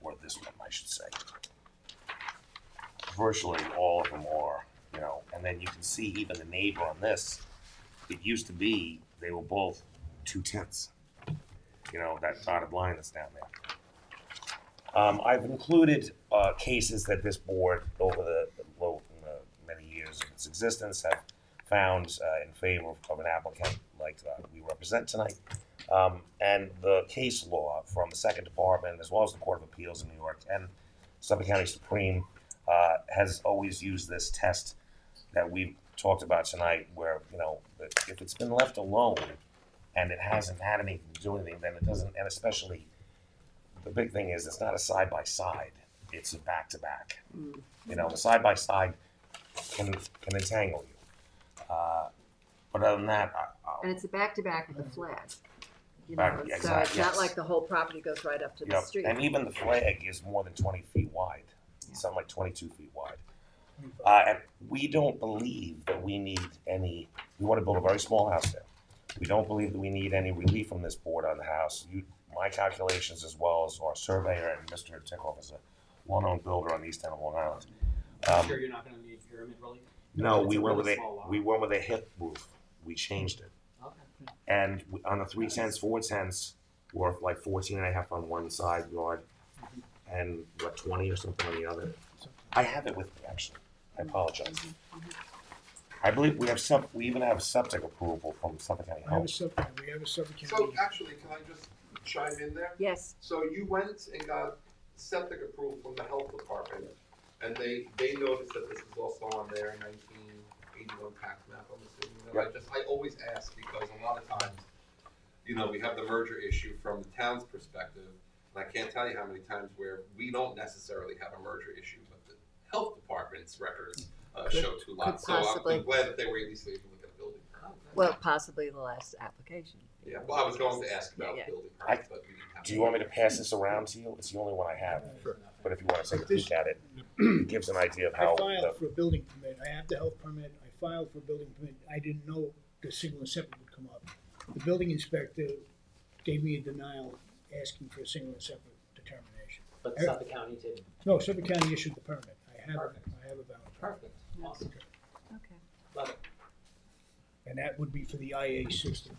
or this one, I should say, virtually all of them are, and then you can see even the neighbor on this, it used to be, they were both 2/10, that dotted line that's down there. I've included cases that this board, over the many years of its existence, have found in favor of an applicant like we represent tonight. And the case law from the Second Department, as well as the Court of Appeals in New York and Suffolk County Supreme, has always used this test that we've talked about tonight, where, if it's been left alone and it hasn't had anything to do with anything, then it doesn't, and especially the big thing is it's not a side-by-side, it's a back-to-back. Mm. You know, the side-by-side can entangle you. But other than that, And it's a back-to-back with a flag. You Back- know, so exact- it's not yes. like the whole property goes right up to the Yep, street. and even the flag is more than 20 feet wide, something like 22 feet wide. And we don't believe that we need any, we want to build a very small house there. We don't believe that we need any relief from this board on the house. My calculations, as well as our surveyor and Mr. Tickhoff is a well-known builder on the east end of Long Island. Sure you're not gonna need pyramid relief? No, It's we a went really with small lot. a hip roof. We changed it. Okay. And on the 3 cents, 4 cents, worth like 14 and a half on one side yard and what, 20 or something on the other. I have it with me, actually. I apologize. I believe we even have septic approval from Suffolk County Health. We have a Suffolk County. So actually, can I just chime in there? Yes. So you went and got septic approval from the health department, and they noticed that this is also on their 1981 tax map, I'm assuming. And I always ask because a lot of times, you know, we have the merger issue from the town's perspective, and I can't tell you how many times where we don't necessarily have a merger issue, but the health department's records show 2 lots. So possibly. I'm glad that they were at least able to look at a building permit. Well, possibly the last application. Yeah, well, I was going to ask about Yeah. building permits, but we didn't have. Do you want me to pass this around to you? It's the only one I have. But if you want to take a peek at it, it gives an idea of I how. filed for a building permit. I have the health permit. I filed for a building permit. I didn't know the single and separate would come up. The building inspector gave me a denial asking for a single and separate determination. But Suffolk County did. No, Suffolk County issued the permit. I have a valid. Perfect, awesome. Okay. Love it. And that would be for the IA system.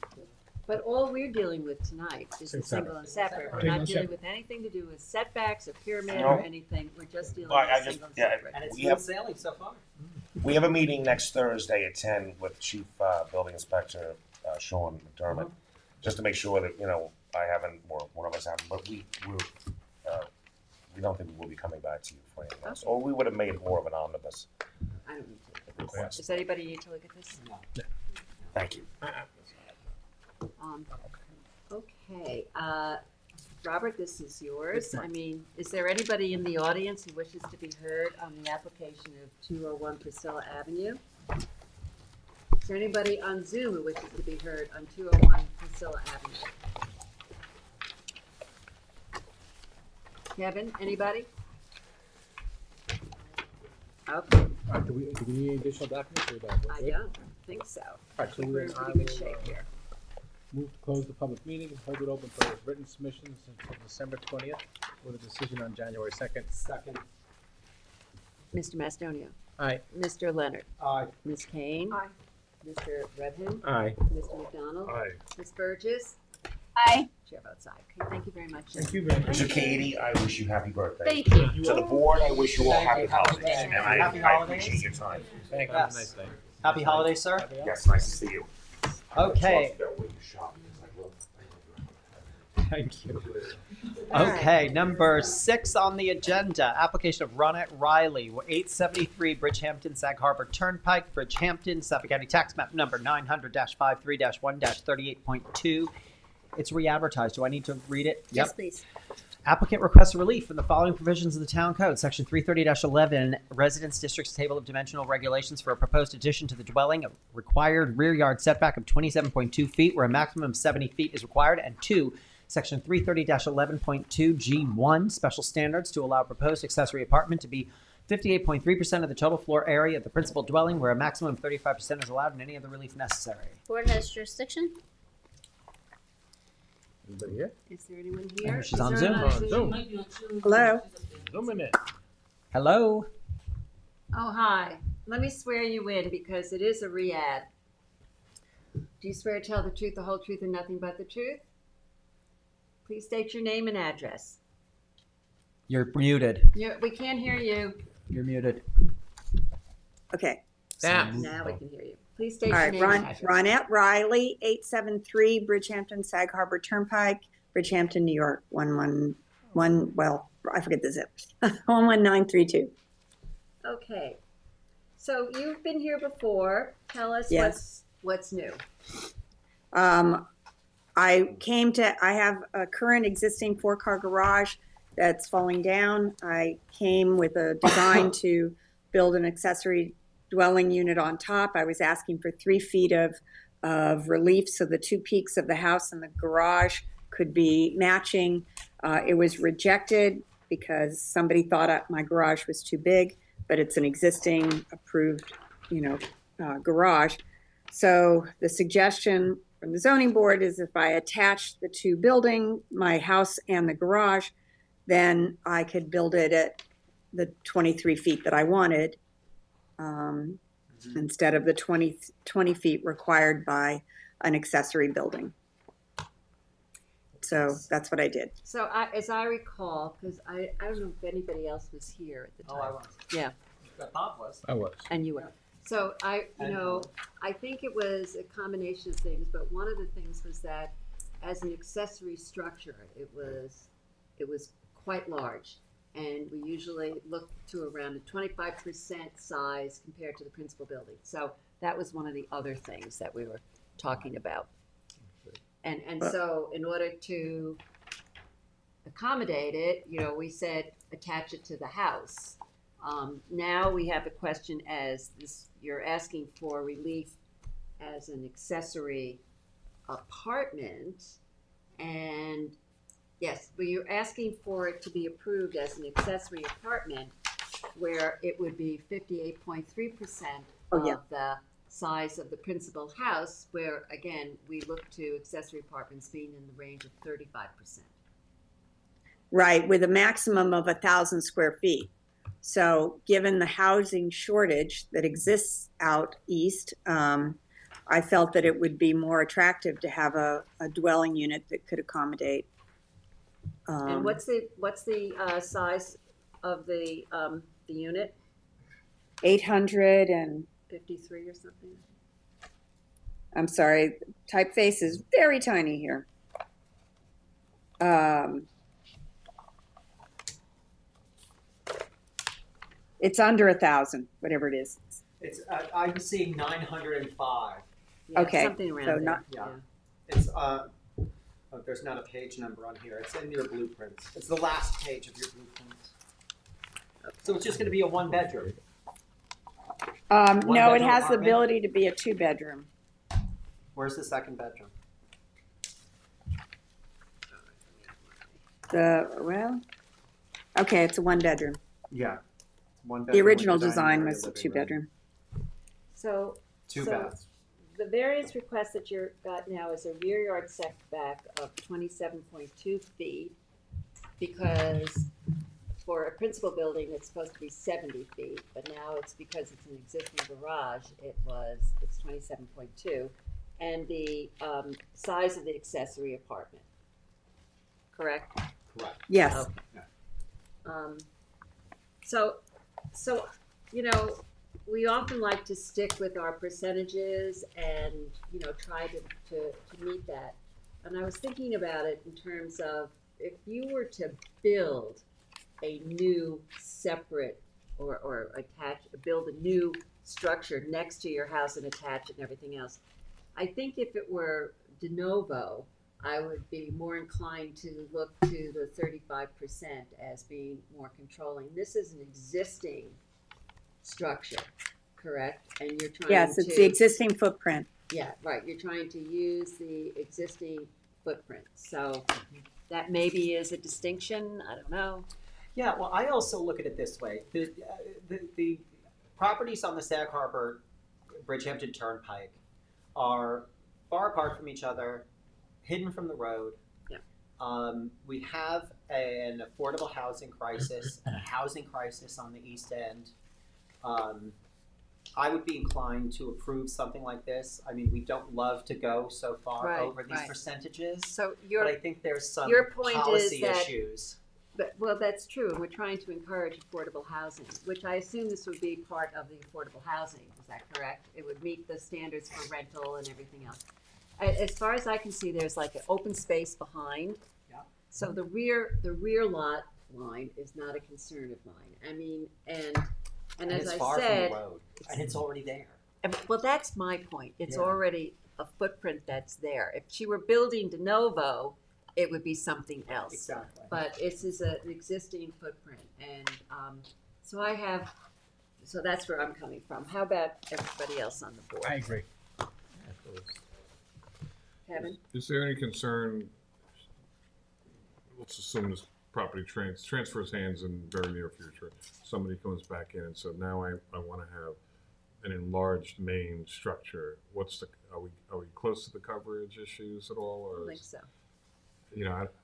But all we're dealing with tonight is the single and separate. We're Single not and dealing separate. with anything to do with setbacks or pyramid No. or anything. We're just dealing Well, I with just- single and yeah, separate. And it's We smooth have- sailing so far. We have a meeting next Thursday at 10 with Chief Building Inspector Sean McDermott, just to make sure that, you know, I haven't, or one of us haven't, but we don't think we will be coming back to you for anything else. Or we would have made more of an omnibus I don't need to look at this. request. Does anybody need to look at this? Thank you. Okay, Robert, this is yours. I mean, is there anybody in the audience who wishes to be heard on the application of 201 Priscilla Avenue? Is there anybody on Zoom who wishes to be heard on 201 Priscilla Avenue? Kevin, anybody? Okay, All right, do we need any additional documents or that? I don't think so. All right, so We're in I pretty good will, shape here. move to close the public meeting and hold it open for written submissions until December 20th with a decision on January 2nd. Second. Mr. Mastonio. Aye. Mr. Leonard. Aye. Ms. Kane. Aye. Mr. Redham. Aye. Mr. McDonald. Aye. Ms. Burgess. Aye. Chair votes aye. Okay, thank you very much. Thank you very much. So Katie, I wish you happy birthday. Thank you. To the board, I wish you all Thank happy you. holidays, and Happy I holidays. appreciate your time. Thank you. Yes. Have a nice day. Happy holidays, sir. Yes, nice to see you. Okay. Talk about where you shop, because I love- Thank you. Okay, number 6 on the agenda, application of Ronette Riley, 873 Bridgehampton, Sag Harbor Turnpike, Bridgehampton, Suffolk County Tax Map Number 900-53-1-38.2. It's re-advertised. Do I need to read it? Yes, please. Applicant requests relief from the following provisions of the Town Code, Section 330-11, Residence District's Table of Dimensional Regulations for a proposed addition to the dwelling, a required rear yard setback of 27.2 feet, where a maximum of 70 feet is required, and 2, Section 330-11.2 G1, special standards to allow proposed accessory apartment to be 58.3% of the total floor area of the principal dwelling, where a maximum of 35% is allowed, and any other relief necessary. Board has jurisdiction. Anybody here? Is there anyone here? She's Is on there Zoom. anyone On Zoom. Hello. Zoom in it. Hello? Oh, hi. Let me swear you in because it is a re-ad. Do you swear to tell the truth, the whole truth, and nothing but the truth? Please state your name and address. You're muted. We can't hear you. You're muted. Okay. Now we can hear you. Please state All your right, name and address. Ronette Riley, 873 Bridgehampton, Sag Harbor Turnpike, Bridgehampton, New York, 111, well, I forget the zip, 11932. Okay. So you've been here before. Tell us Yes. what's new. I have a current existing 4-car garage that's falling down. I came with a design to build an accessory dwelling unit on top. I was asking for 3 feet of relief so the 2 peaks of the house and the garage could be matching. It was rejected because somebody thought my garage was too big, but it's an existing approved, garage. So the suggestion from the zoning board is if I attach the 2 building, my house and the garage, then I could build it at the 23 feet that I wanted, instead of the 20 feet required by an accessory building. So that's what I did. So as I recall, because I don't know if anybody else was here at the time. Oh, I was. Yeah. Bob was. I was. And you were. So I think it was a combination of things, but one of the things was that as an accessory structure, it was quite large. And we usually look to around a 25% size compared to the principal building. So that was one of the other things that we were talking about. And so in order to accommodate it, we said attach it to the house. Now we have a question as this, you're asking for relief as an accessory apartment. And yes, but you're asking for it to be approved as an accessory apartment where it would be 58.3% of the size of the principal house, where again, we look to accessory apartments being in the range of 35%. Right, with a maximum of 1,000 square feet. So given the housing shortage that exists out east, I felt that it would be more attractive to have a dwelling unit that could accommodate. And what's the size of the unit? 853 or something? I'm sorry, typeface is very tiny here. It's under 1,000, whatever it is. It's I'm seeing 905. Yeah, Okay, something around so there. not- Yeah. It's there's not a page number on here. It's in your blueprints. It's the last page of your blueprints. So it's just going to be a 1-bedroom. No, it has the apartment? ability to be a 2-bedroom. Where's the second bedroom? Okay, it's a 1-bedroom. Yeah. 1 bedroom The with original a dining design area, was a living room. 2-bedroom. So 2 so baths. the variance request that you've got now is a rear yard setback of 27.2 feet, because for a principal building, it's supposed to be 70 feet, but now it's because it's an existing garage, it's 27.2, and the size of the accessory apartment, correct? Correct. Yes. Okay. So, we often like to stick with our percentages and, try to meet that. And I was thinking about it in terms of if you were to build a new separate or build a new structure next to your house and attach it and everything else, I think if it were de novo, I would be more inclined to look to the 35% as being more controlling. This is an existing structure, correct? And you're trying Yes, it's the existing footprint. Yeah, right. You're trying to use the existing footprint. So that maybe is a distinction. I don't know. Yeah, well, I also look at it this way. The properties on the Sag Harbor Bridgehampton Turnpike are far apart from each other, hidden from the road. Yeah. We have an affordable housing crisis and a housing crisis on the East End. I would be inclined to approve something like this. I mean, we don't love to go so far over these percentages, So but I think there's some your point policy is that, issues. But, well, that's true, and we're trying to encourage affordable housing, which I assume this would be part of the affordable housing. Is that correct? It would meet the standards for rental and everything else. As far as I can see, there's like an open space behind. Yeah. So the rear lot line is not a concern of mine. I mean, and as it's I far said, from the road, and it's already there. well, that's my point. It's already a footprint that's there. If she were building de novo, it would be something else. Exactly. But this is an existing footprint, and so that's where I'm coming from. How about everybody else on the board? I agree. Kevin? Is there any concern, let's assume this property transfers hands in very near future, somebody comes back in and said, now I want to have an enlarged main structure. Are we close to the coverage issues at all? I Or think so.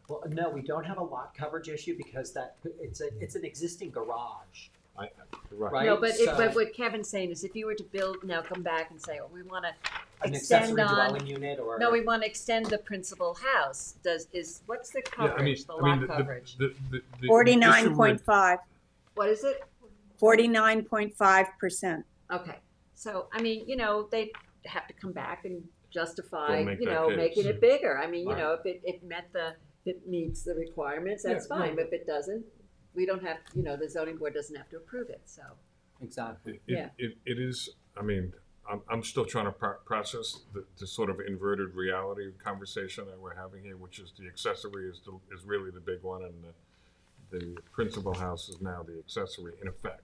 Well, no, we don't have a lot coverage issue because it's an existing garage. Right. No, but So- but what Kevin's saying is if you were to build, now come back and say, well, we want to An extend accessory on. dwelling unit or. No, we want to extend the principal house. What's the coverage, the lot coverage? the 49.5, What is it? 49.5%. Okay, so, I mean, they have to come back and justify, Go make that case. making it bigger. I mean, Right. if it meets the requirements, that's Yeah, fine, no. but if it doesn't, we don't have, the zoning board doesn't have to approve it, so. Exactly. Yeah. It is, I mean, I'm still trying to process the sort of inverted reality conversation that we're having here, which is the accessory is really the big one, and the principal house is now the accessory in effect.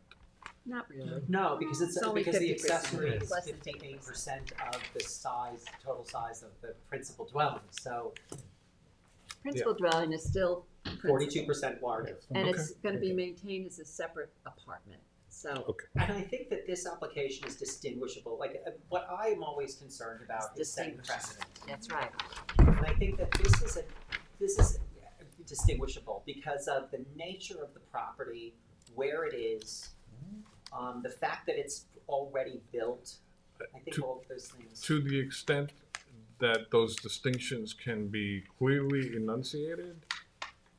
Not really. No, because It's only because the 50%, accessory is less than 58% of the total size of the principal dwelling. So Principal dwelling is still principal. 42% larger. And it's gonna be maintained as a separate apartment, so. And I think that this application is distinguishable. Like what I'm always concerned about is setting precedent. That's right. And I think that this is distinguishable because of the nature of the property, where it is, the fact that it's already built. I think all of those things. To the extent that those distinctions can be clearly enunciated,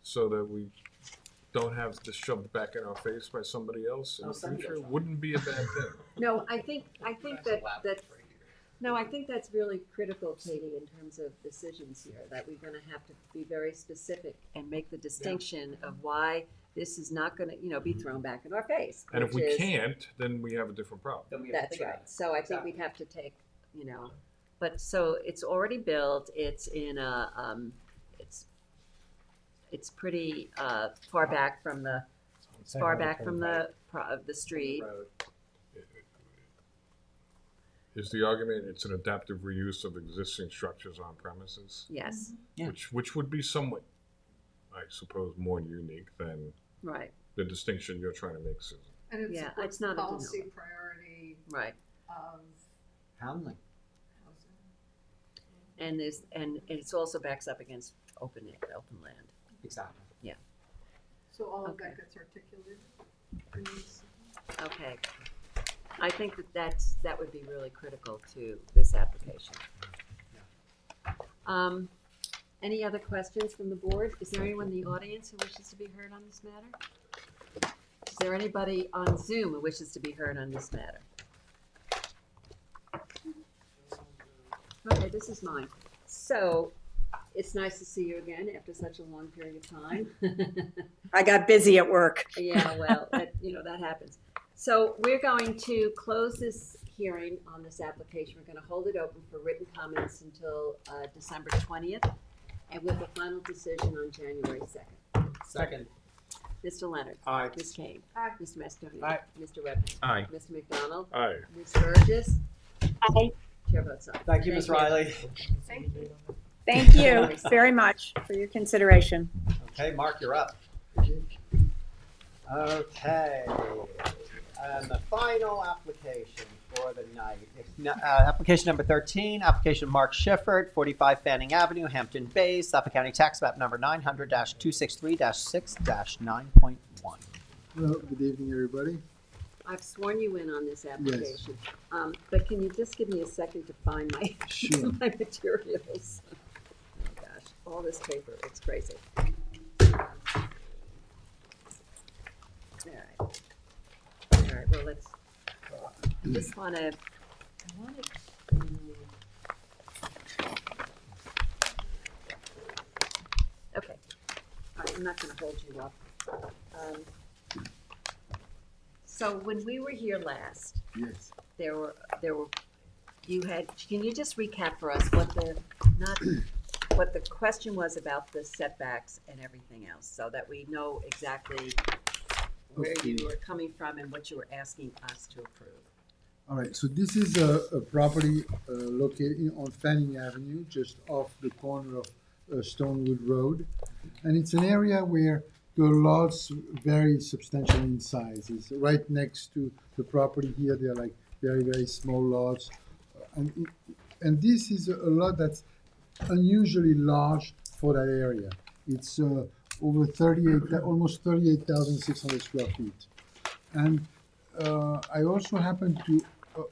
so that we don't have this shoved back in our face by somebody else in the future, wouldn't be a bad thing. No, I think that's really critical, Katie, in terms of decisions here, that we're gonna have to be very specific and make the distinction of why this is not gonna, be thrown back in our face. And if which we is- can't, then we have a different problem. That's right, so I think we'd have to take, but so it's already built, it's in a, it's pretty, far back from the street. Is the argument it's an adaptive reuse of existing structures on premises? Yes. Yeah. Which would be somewhat, I suppose, more unique than Right. the distinction you're trying to make, Susan. And it Yeah, supports it's not the a de policy novo. priority Right. of Hounding. housing. And it's also backs up against open land. Exactly. Yeah. So all of Okay. that gets articulated in these. Okay. I think that would be really critical to this application. Any other questions from the board? Is there anyone in the audience who wishes to be heard on this matter? Is there anybody on Zoom who wishes to be heard on this matter? Okay, this is mine. So, it's nice to see you again after such a long period of time. I got busy at work. Yeah, well, that happens. So we're going to close this hearing on this application. We're going to hold it open for written comments until December 20th, and with a final decision on January 2nd. Second. Mr. Leonard. Aye. Ms. Kane. Aye. Mr. Mastonia. Aye. Mr. Redmond. Aye. Mr. McDonald. Aye. Ms. Burgess. Aye. Chair votes aye. Thank you, Ms. Riley. Thank you. Thank you very much for your consideration. Okay, Mark, you're up. Okay, and the final application for the night. Application number 13, application Mark Schiffert, 45 Fanning Avenue, Hampton Bays, Suffolk County Tax Map number 900-263-6-9.1. Hello, good evening, everybody. I've sworn you in on this application. But can you just give me a second to find my, Sure. my materials? Oh gosh, all this paper, it's crazy. All right, well, let's, I just want to, okay. All right, I'm not going to hold you up. So when we were here last, Yes. there were can you just recap for us what the question was about the setbacks and everything else, so that we know exactly where you were coming from and what you were asking us to approve? All right, so this is a property located on Fanning Avenue, just off the corner of Stonewood Road. And it's an area where the lots vary substantially in size. It's right next to the property here. They're like very, very small lots. And this is a lot that's unusually large for that area. It's over almost 38,600 square feet. And I also happen to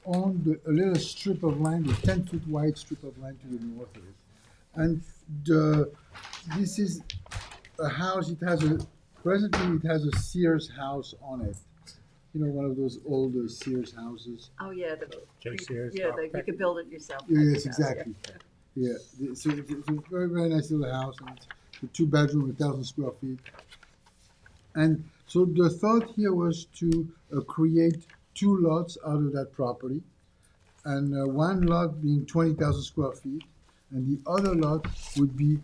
own a little strip of land, a 10-foot wide strip of land to the north of it. And this is a house, presently it has a Sears house on it. You know, one of those old Sears houses. Oh, yeah, J. Sears. you could build it yourself. Yes, exactly. Yeah, so it's a very, very nice little house, and it's a 2-bedroom, 1,000 square feet. And so the thought here was to create 2 lots out of that property, and one lot being 20,000 square feet, and the other lot would be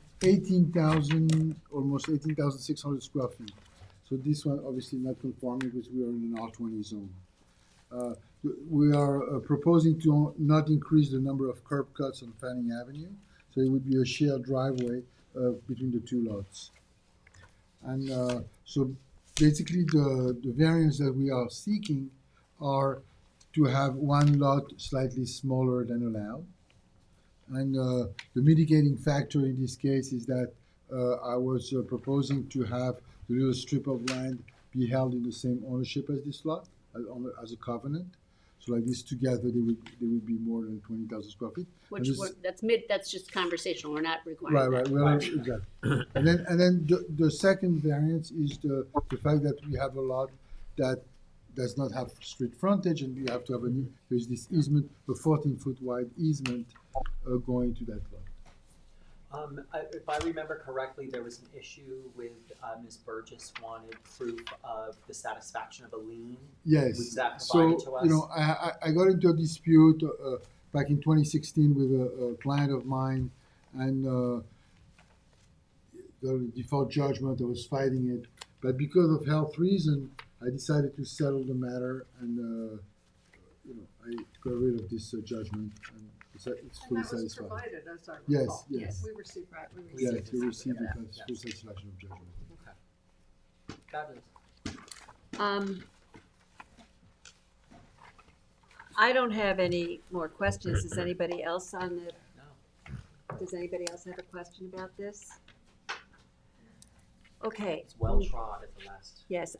almost 18,600 square feet. So this one obviously not conforming because we are in an R20 zone. We are proposing to not increase the number of curb cuts on Fanning Avenue, so it would be a shared driveway between the 2 lots. And so basically the variance that we are seeking are to have one lot slightly smaller than allowed. And the mitigating factor in this case is that I was proposing to have the little strip of land be held in the same ownership as this lot, as a covenant. So like this together, they would be more than 20,000 square feet. That's just conversational, we're not requiring Right. that. Well, exactly. And then the second variance is the fact that we have a lot that does not have street frontage, and we have to have there's this easement, a 14-foot wide easement going to that lot. If I remember correctly, there was an issue with Ms. Burgess wanted proof of the satisfaction of a lien. Yes. Was that provided to So, us? you know, I got into a dispute back in 2016 with a client of mine, and the default judgment, I was fighting it. But because of health reason, I decided to settle the matter, and you know, I got rid of this judgment, and it's fully And that was satisfied. provided, as I Yes, recall. yes. We received that. Yes, we received it that. as full satisfaction of judgment. Okay. Fabulous. I don't have any more questions. Does anybody else have a question about this? Okay. It's well trod at the last. Yes,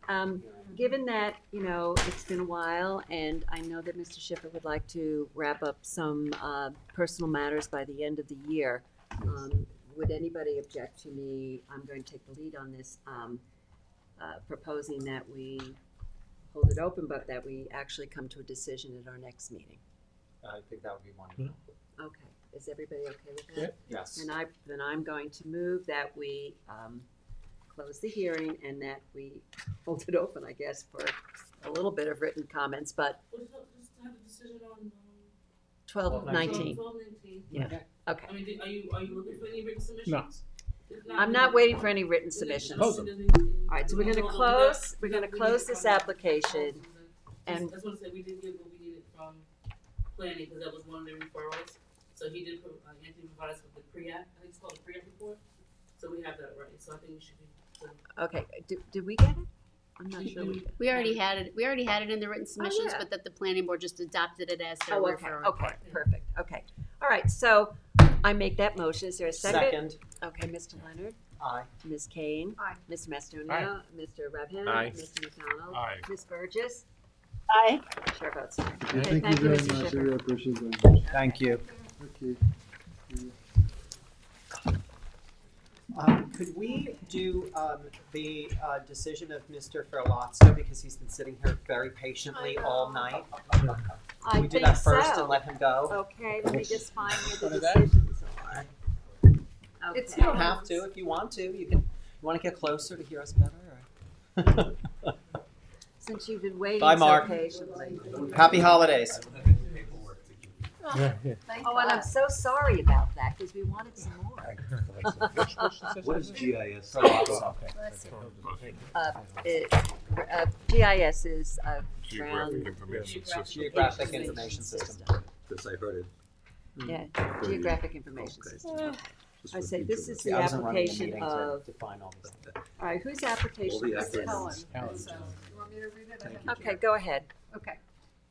given that, you know, it's been a while, and I know that Mr. Schiffer would like to wrap up some personal matters by the end of the year, would anybody object to me, I'm going to take the lead on this, proposing that we hold it open, but that we actually come to a decision at our next meeting? I think that would be wonderful. Okay, is everybody okay with that? Yes. Then I'm going to move that we close the hearing and that we hold it open, I guess, for a little bit of written comments, but Just have a decision on 12:19. 12:19. Yeah, okay. I mean, are you looking for any written submissions? No. I'm not waiting for any written submissions. All right, so we're gonna close this application, and I just want to say, we did get what we needed from planning, because that was one of the referrals. So he did, Anthony provided us with the pre-app, I think it's called a pre-app report. So we have that right, so I think we should be. okay, did we get it? I'm not sure we did. We already had it in the written submissions, yeah. but that the planning board just adopted it as their Oh, okay, referral. okay, perfect, okay. All right, so I make that motion. Is there a second? Second. Okay, Mr. Leonard? Aye. Ms. Kane? Aye. Mr. Mastonia? Aye. Mr. Rebham? Aye. Mr. McDonald? Aye. Ms. Burgess? Aye. Chair votes aye. Okay, Okay, thank you very Mr. much, I Schiffer. really appreciate it very much. Thank you. Okay. Could we do the decision of Mr. Ferlazzo, because he's been sitting here very patiently all night? Can we do that first and let him go? Okay, let me just find where the Wanna go? decisions are. Okay. You don't have to if you want to. You can. You want to get closer to hear us better? Or? Since you've been waiting Bye, so Mark. patiently. Happy holidays. Thank Oh, and I'm God. so sorry about that, because we wanted some more. What is GIS? GIS is Geographic Information System. Geographic Information System. This I heard it. Yeah, Geographic Information System. Okay. Just I for say future this is See, the I wasn't running a application meeting of, to define all these things. all right, whose application the is this? acronyms. So, you want me to read it? I have it Okay, here. go ahead. Okay.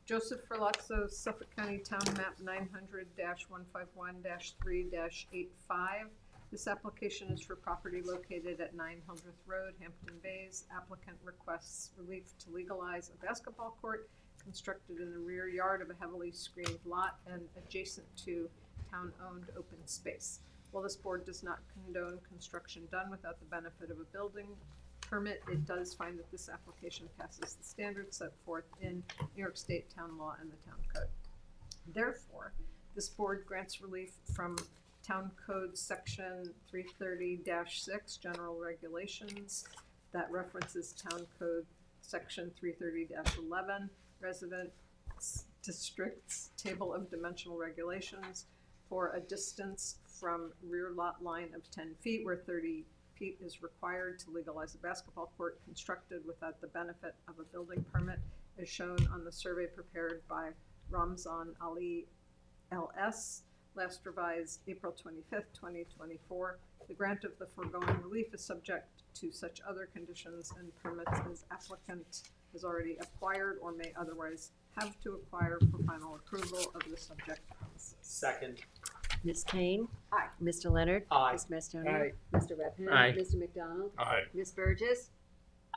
Joseph Ferlazzo, Suffolk County Town Map 900-151-3-85. This application is for property located at 9 Hildreth Road, Hampton Bays. Applicant requests relief to legalize a basketball court constructed in the rear yard of a heavily screened lot and adjacent to town-owned open space. While this board does not condone construction done without the benefit of a building permit, it does find that this application passes the standards set forth in New York State town law and the town code. Therefore, this board grants relief from Town Code Section 330-6, General Regulations, that references Town Code Section 330-11, Resident Districts Table of Dimensional Regulations, for a distance from rear lot line of 10 feet where 30 feet is required to legalize a basketball court constructed without the benefit of a building permit, as shown on the survey prepared by Ramzan Ali LS, last revised April 25th, 2024. The grant of the foregoing relief is subject to such other conditions and permits as applicant has already acquired or may otherwise have to acquire for final approval of the subject premises. Second. Ms. Kane? Aye. Mr. Leonard? Aye. Ms. Mastroni? Aye. Mr. Redpath? Aye. Mr. McDonald? Aye. Ms. Burgess?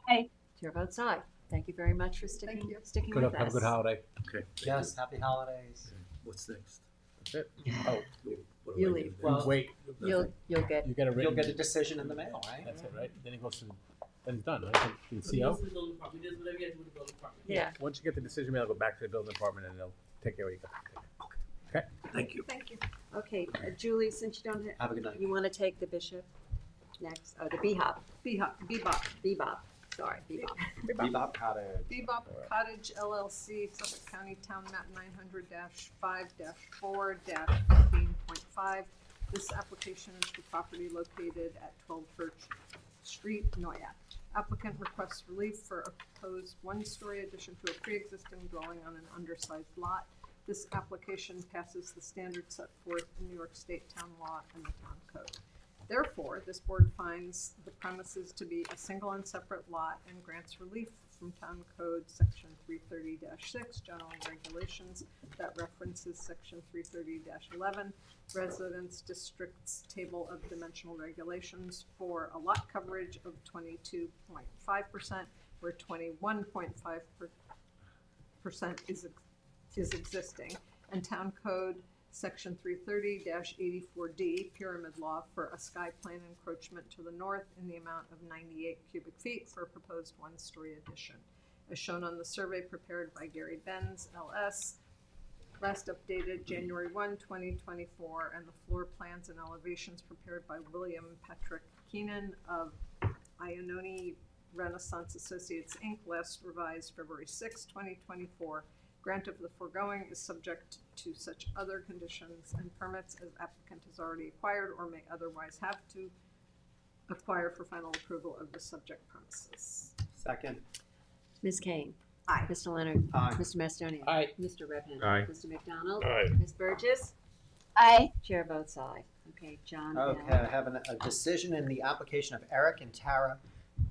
Aye. Chair votes aye. Thank you very much for sticking with us. Have a good holiday. Okay. Yes, happy holidays. What's next? That's it. Oh, What do You I leave. do then? Well, wait. You'll get, You get a You'll written. get a decision in the mail, right? That's it, right? Then it goes to, then it's done, right? To the So he CO? goes to the building department, he does whatever he has to do with the building department. yeah. Once you get the decision mail, go back to the building department and they'll take care of what you got. Okay? Thank you. Thank you. Okay, Julie, since you don't Have a good night. you want to take the bishop next, or the bebop, Bebop sorry, bebop. Bebop Cottage. Bebop Cottage LLC, Suffolk County Town Map 900-5-4-15.5. This application is for property located at 12 Birch Street, Noyak. Applicant requests relief for a proposed one-story addition to a pre-existing dwelling on an undersized lot. This application passes the standards set forth in New York State town law and the town code. Therefore, this board finds the premises to be a single and separate lot and grants relief from Town Code Section 330-6, General Regulations, that references Section 330-11, Residence Districts Table of Dimensional Regulations, for a lot coverage of 22.5%, where 21.5% is existing, and Town Code Section 330-84D, Pyramid Law, for a sky plane encroachment to the north in the amount of 98 cubic feet for a proposed one-story addition, as shown on the survey prepared by Gary Benz, LS, last updated January 1, 2024, and the floor plans and elevations prepared by William Patrick Keenan of Ionone Renaissance Associates, Inc., last revised February 6, 2024. Grant of the foregoing is subject to such other conditions and permits as applicant has already acquired or may otherwise have to acquire for final approval of the subject premises. Second. Ms. Kane? Aye. Mr. Leonard? Aye. Mr. Mastroni? Aye. Mr. Redpath? Aye. Mr. McDonald? Aye. Ms. Burgess? Aye. Chair votes aye. Okay, John. Okay, now. I have a decision in the application of Eric and Tara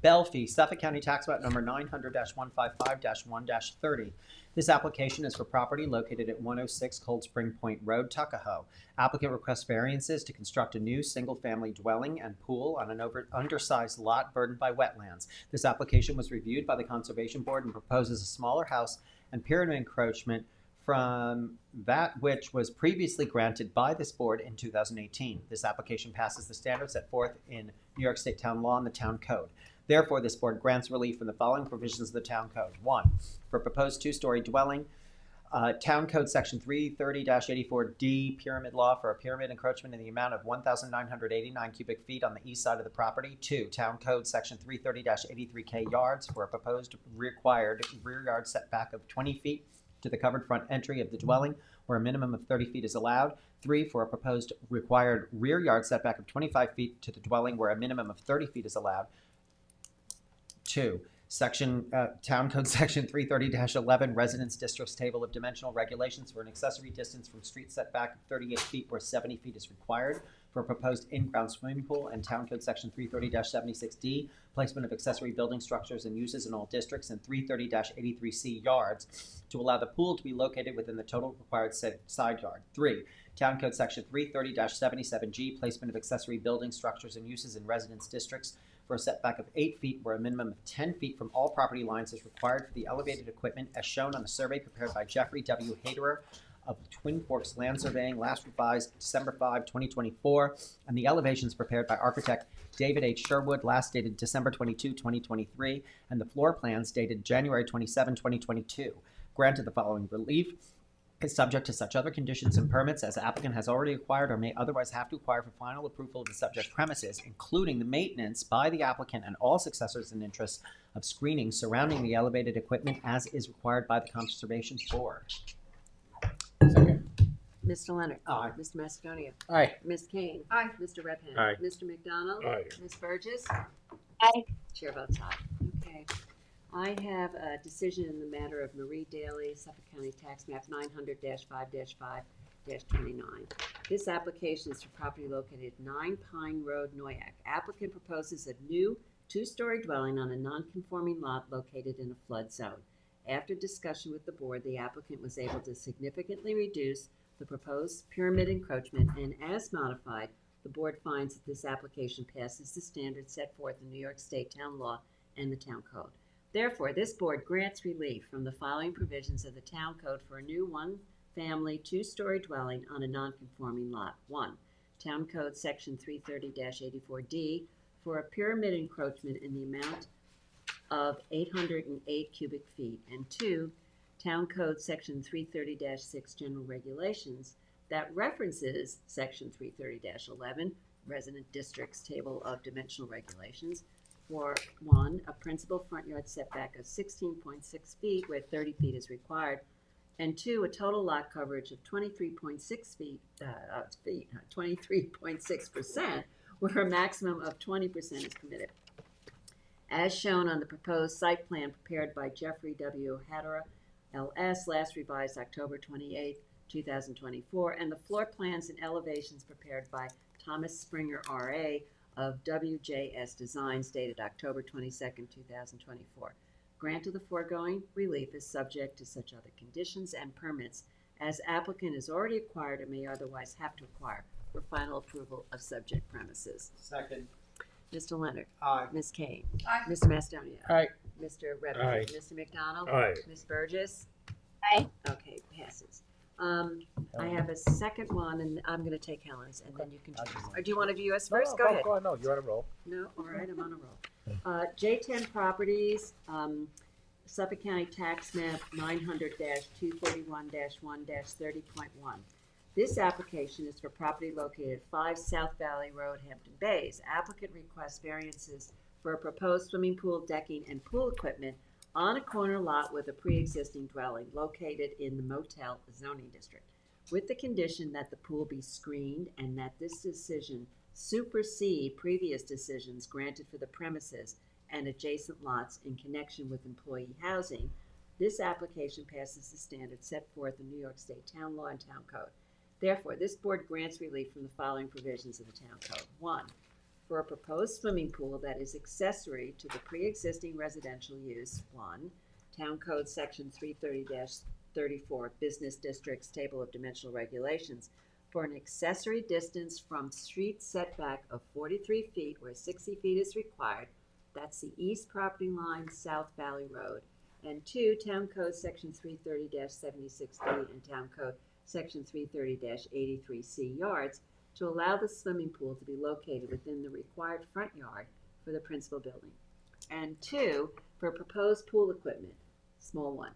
Belfi, Suffolk County Tax Map number 900-155-1-30. This application is for property located at 106 Cold Spring Point Road, Tuckahoe. Applicant requests variances to construct a new single-family dwelling and pool on an undersized lot burdened by wetlands. This application was reviewed by the Conservation Board and proposes a smaller house and pyramid encroachment from that which was previously granted by this board in 2018. This application passes the standards set forth in New York State town law and the town code. Therefore, this board grants relief from the following provisions of the town code. 1. For a proposed two-story dwelling, Town Code Section 330-84D, Pyramid Law, for a pyramid encroachment in the amount of 1,989 cubic feet on the east side of the property. 2. Town Code Section 330-83K yards, for a proposed required rear yard setback of 20 feet to the covered front entry of the dwelling where a minimum of 30 feet is allowed. 3, for a proposed required rear yard setback of 25 feet to the dwelling where a minimum of 30 feet is allowed. 2, Town Code Section 330-11, Residence Districts Table of Dimensional Regulations for an accessory distance from street setback of 38 feet where 70 feet is required for a proposed in-ground swimming pool, and Town Code Section 330-76D, placement of accessory building structures and uses in all districts, and 330-83C yards to allow the pool to be located within the total required side yard. 3, Town Code Section 330-77G, placement of accessory building structures and uses in residence districts for a setback of 8 feet where a minimum of 10 feet from all property lines is required for the elevated equipment as shown on the survey prepared by Jeffrey W. Haderer of Twin Forks Land Surveying, last revised December 5, 2024, and the elevations prepared by architect David H. Sherwood, last dated December 22, 2023, and the floor plans dated January 27, 2022. Granted, the following relief is subject to such other conditions and permits as applicant has already acquired or may otherwise have to acquire for final approval of the subject premises, including the maintenance by the applicant and all successors in interest of screening surrounding the elevated equipment as is required by the Conservation Board. Second. Mr. Leonard. Aye. Mr. Macedonia. Aye. Ms. Kane. Aye. Mr. Redhand. Aye. Mr. McDonald. Aye. Ms. Burgess. Aye. Chair votes aye. Okay. I have a decision in the matter of Marie Daly, Suffolk County Tax Map 900-5-5-29. This application is for property located at 9 Pine Road, Noyak. Applicant proposes a new 2-story dwelling on a non-conforming lot located in a flood zone. After discussion with the board, the applicant was able to significantly reduce the proposed pyramid encroachment, and as modified, the board finds that this application passes the standards set forth in New York State Town Law and the Town Code. Therefore, this board grants relief from the following provisions of the Town Code for a new 1-family 2-story dwelling on a non-conforming lot. 1. Town Code Section 330-84D for a pyramid encroachment in the amount of 808 cubic feet. And 2. Town Code Section 330-6 General Regulations that references Section 330-11 Resident Districts Table of Dimensional Regulations for 1, a principal front yard setback of 16.6 feet where 30 feet is required, and 2, a total lot coverage of 23.6% where a maximum of 20% is permitted. As shown on the proposed site plan prepared by Jeffrey W. Haderer, L.S., last revised October 28, 2024, and the floor plans and elevations prepared by Thomas Springer, R.A., of WJS Designs dated October 22, 2024. Grant of the foregoing relief is subject to such other conditions and permits as applicant has already acquired or may otherwise have to acquire for final approval of subject premises. Second. Mr. Leonard. Aye. Ms. Kane. Aye. Mr. Macedonia. Aye. Mr. Redmond. Aye. Mr. McDonald. Aye. Ms. Burgess. Aye. Okay, passes. I have a second one, and I'm going to take Helen's, and then you can choose. Or do you want to do yours first? Go ahead. Go on, no, you're on a roll. No, all right, I'm on a roll. J10 Properties, Suffolk County Tax Map 900-241-1-30.1. This application is for property located at 5 South Valley Road, Hampton Bays. Applicant requests variances for a proposed swimming pool, decking, and pool equipment on a corner lot with a pre-existing dwelling located in the motel zoning district, with the condition that the pool be screened and that this decision supersede previous decisions granted for the premises and adjacent lots in connection with employee housing. This application passes the standards set forth in New York State Town Law and Town Code. Therefore, this board grants relief from the following provisions of the Town Code. 1. For a proposed swimming pool that is accessory to the pre-existing residential use. 1. Town Code Section 330-34, Business Districts Table of Dimensional Regulations, for an accessory distance from street setback of 43 feet where 60 feet is required. That's the east property line, South Valley Road. And 2, Town Code Section 330-76D and Town Code Section 330-83C yards to allow the swimming pool to be located within the required front yard for the principal building. And 2, for proposed pool equipment, small 1,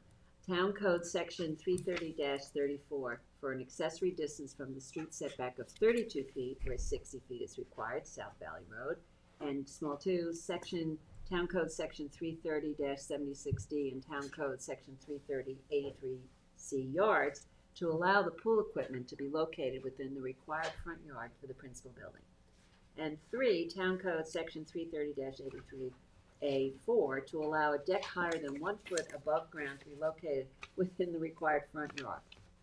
Town Code Section 330-34 for an accessory distance from the street setback of 32 feet where 60 feet is required, South Valley Road. And small 2, Town Code Section 330-76D and Town Code Section 330-83 C yards, to allow the pool equipment to be located within the required front yard for the principal building. And 3, Town Code Section 330-83A4, to allow a deck higher than 1 foot above ground to be located within the required front yard.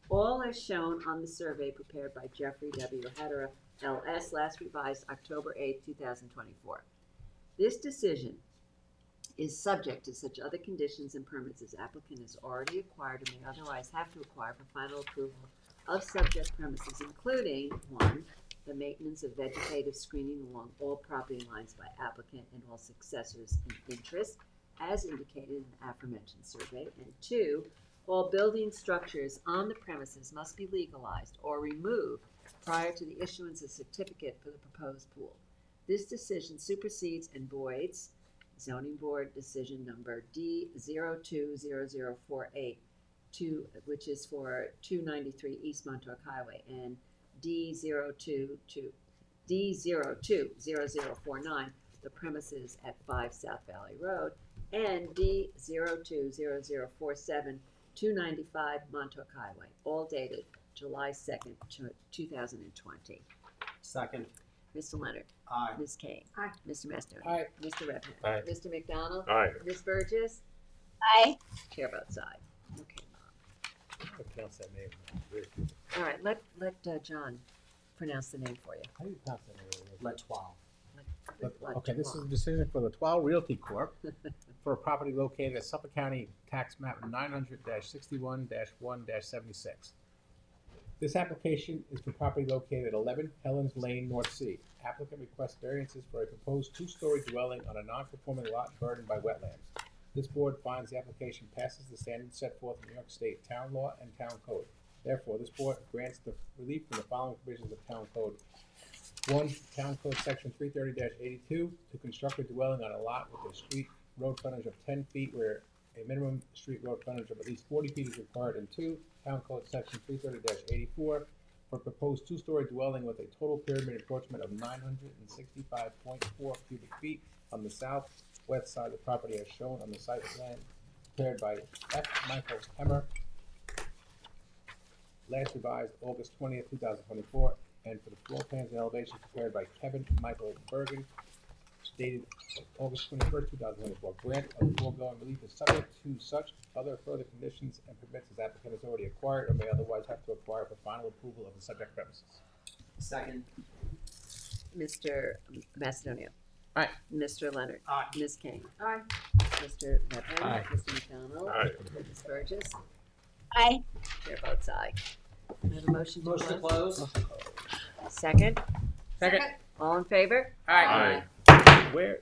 All as shown on the survey prepared by Jeffrey W. Hedera, L.S., last revised October 8, 2024. This decision is subject to such other conditions and permits as applicant has already acquired or may otherwise have to acquire for final approval of subject premises, including 1, the maintenance of vegetative screening along all property lines by applicant and all successors in interest, as indicated in the aforementioned survey, and 2, all building structures on the premises must be legalized or removed prior to the issuance of certificate for the proposed pool. This decision supersedes and voids Zoning Board Decision Number D020048, which is for 293 East Montauk Highway, and D020049, the premises at 5 South Valley Road, and D020047, 295 Montauk Highway, all dated July 2nd, 2020. Second. Mr. Leonard. Aye. Ms. Kane. Aye. Mr. Mastoni. Aye. Mr. Redmond. Aye. Mr. McDonald. Aye. Ms. Burgess. Aye. Chair votes aye. Okay, I'll pronounce that name. all right, let John pronounce the name for you. How do you pronounce that name? Letoile. Okay, this is a decision for the Letoile Realty Corp. for a property located at Suffolk County Tax Map 900-61-1-76. This application is for property located at 11 Helens Lane, North Sea. Applicant requests variances for a proposed 2-story dwelling on a non-conforming lot burdened by wetlands. This board finds the application passes the standards set forth in New York State Town Law and Town Code. Therefore, this board grants the relief from the following provisions of Town Code. 1, Town Code Section 330-82, to construct a dwelling on a lot with a street road frontage of 10 feet where a minimum street road frontage of at least 40 feet is required, and 2, Town Code Section 330-84, for a proposed 2-story dwelling with a total pyramid encroachment of 965.4 cubic feet on the southwest side of the property as shown on the site plan prepared by F. Michael Hemmer, last revised August 20th, 2024, and for the floor plans and elevations prepared by Kevin Michael Bergen, dated August 21st, 2024. Grant of the foregoing relief is subject to such other further conditions and permits as applicant has already acquired or may otherwise have to acquire for final approval of the subject premises. Second. Mr. Macedonia. Aye. Mr. Leonard. Aye. Ms. King. Aye. Mr. Redmond. Aye. Mr. McDonald. Aye. Ms. Burgess. Aye. Chair votes aye. We have a motion to Motion to close. close. Second. Second. All in favor? Aye. Aye. Where?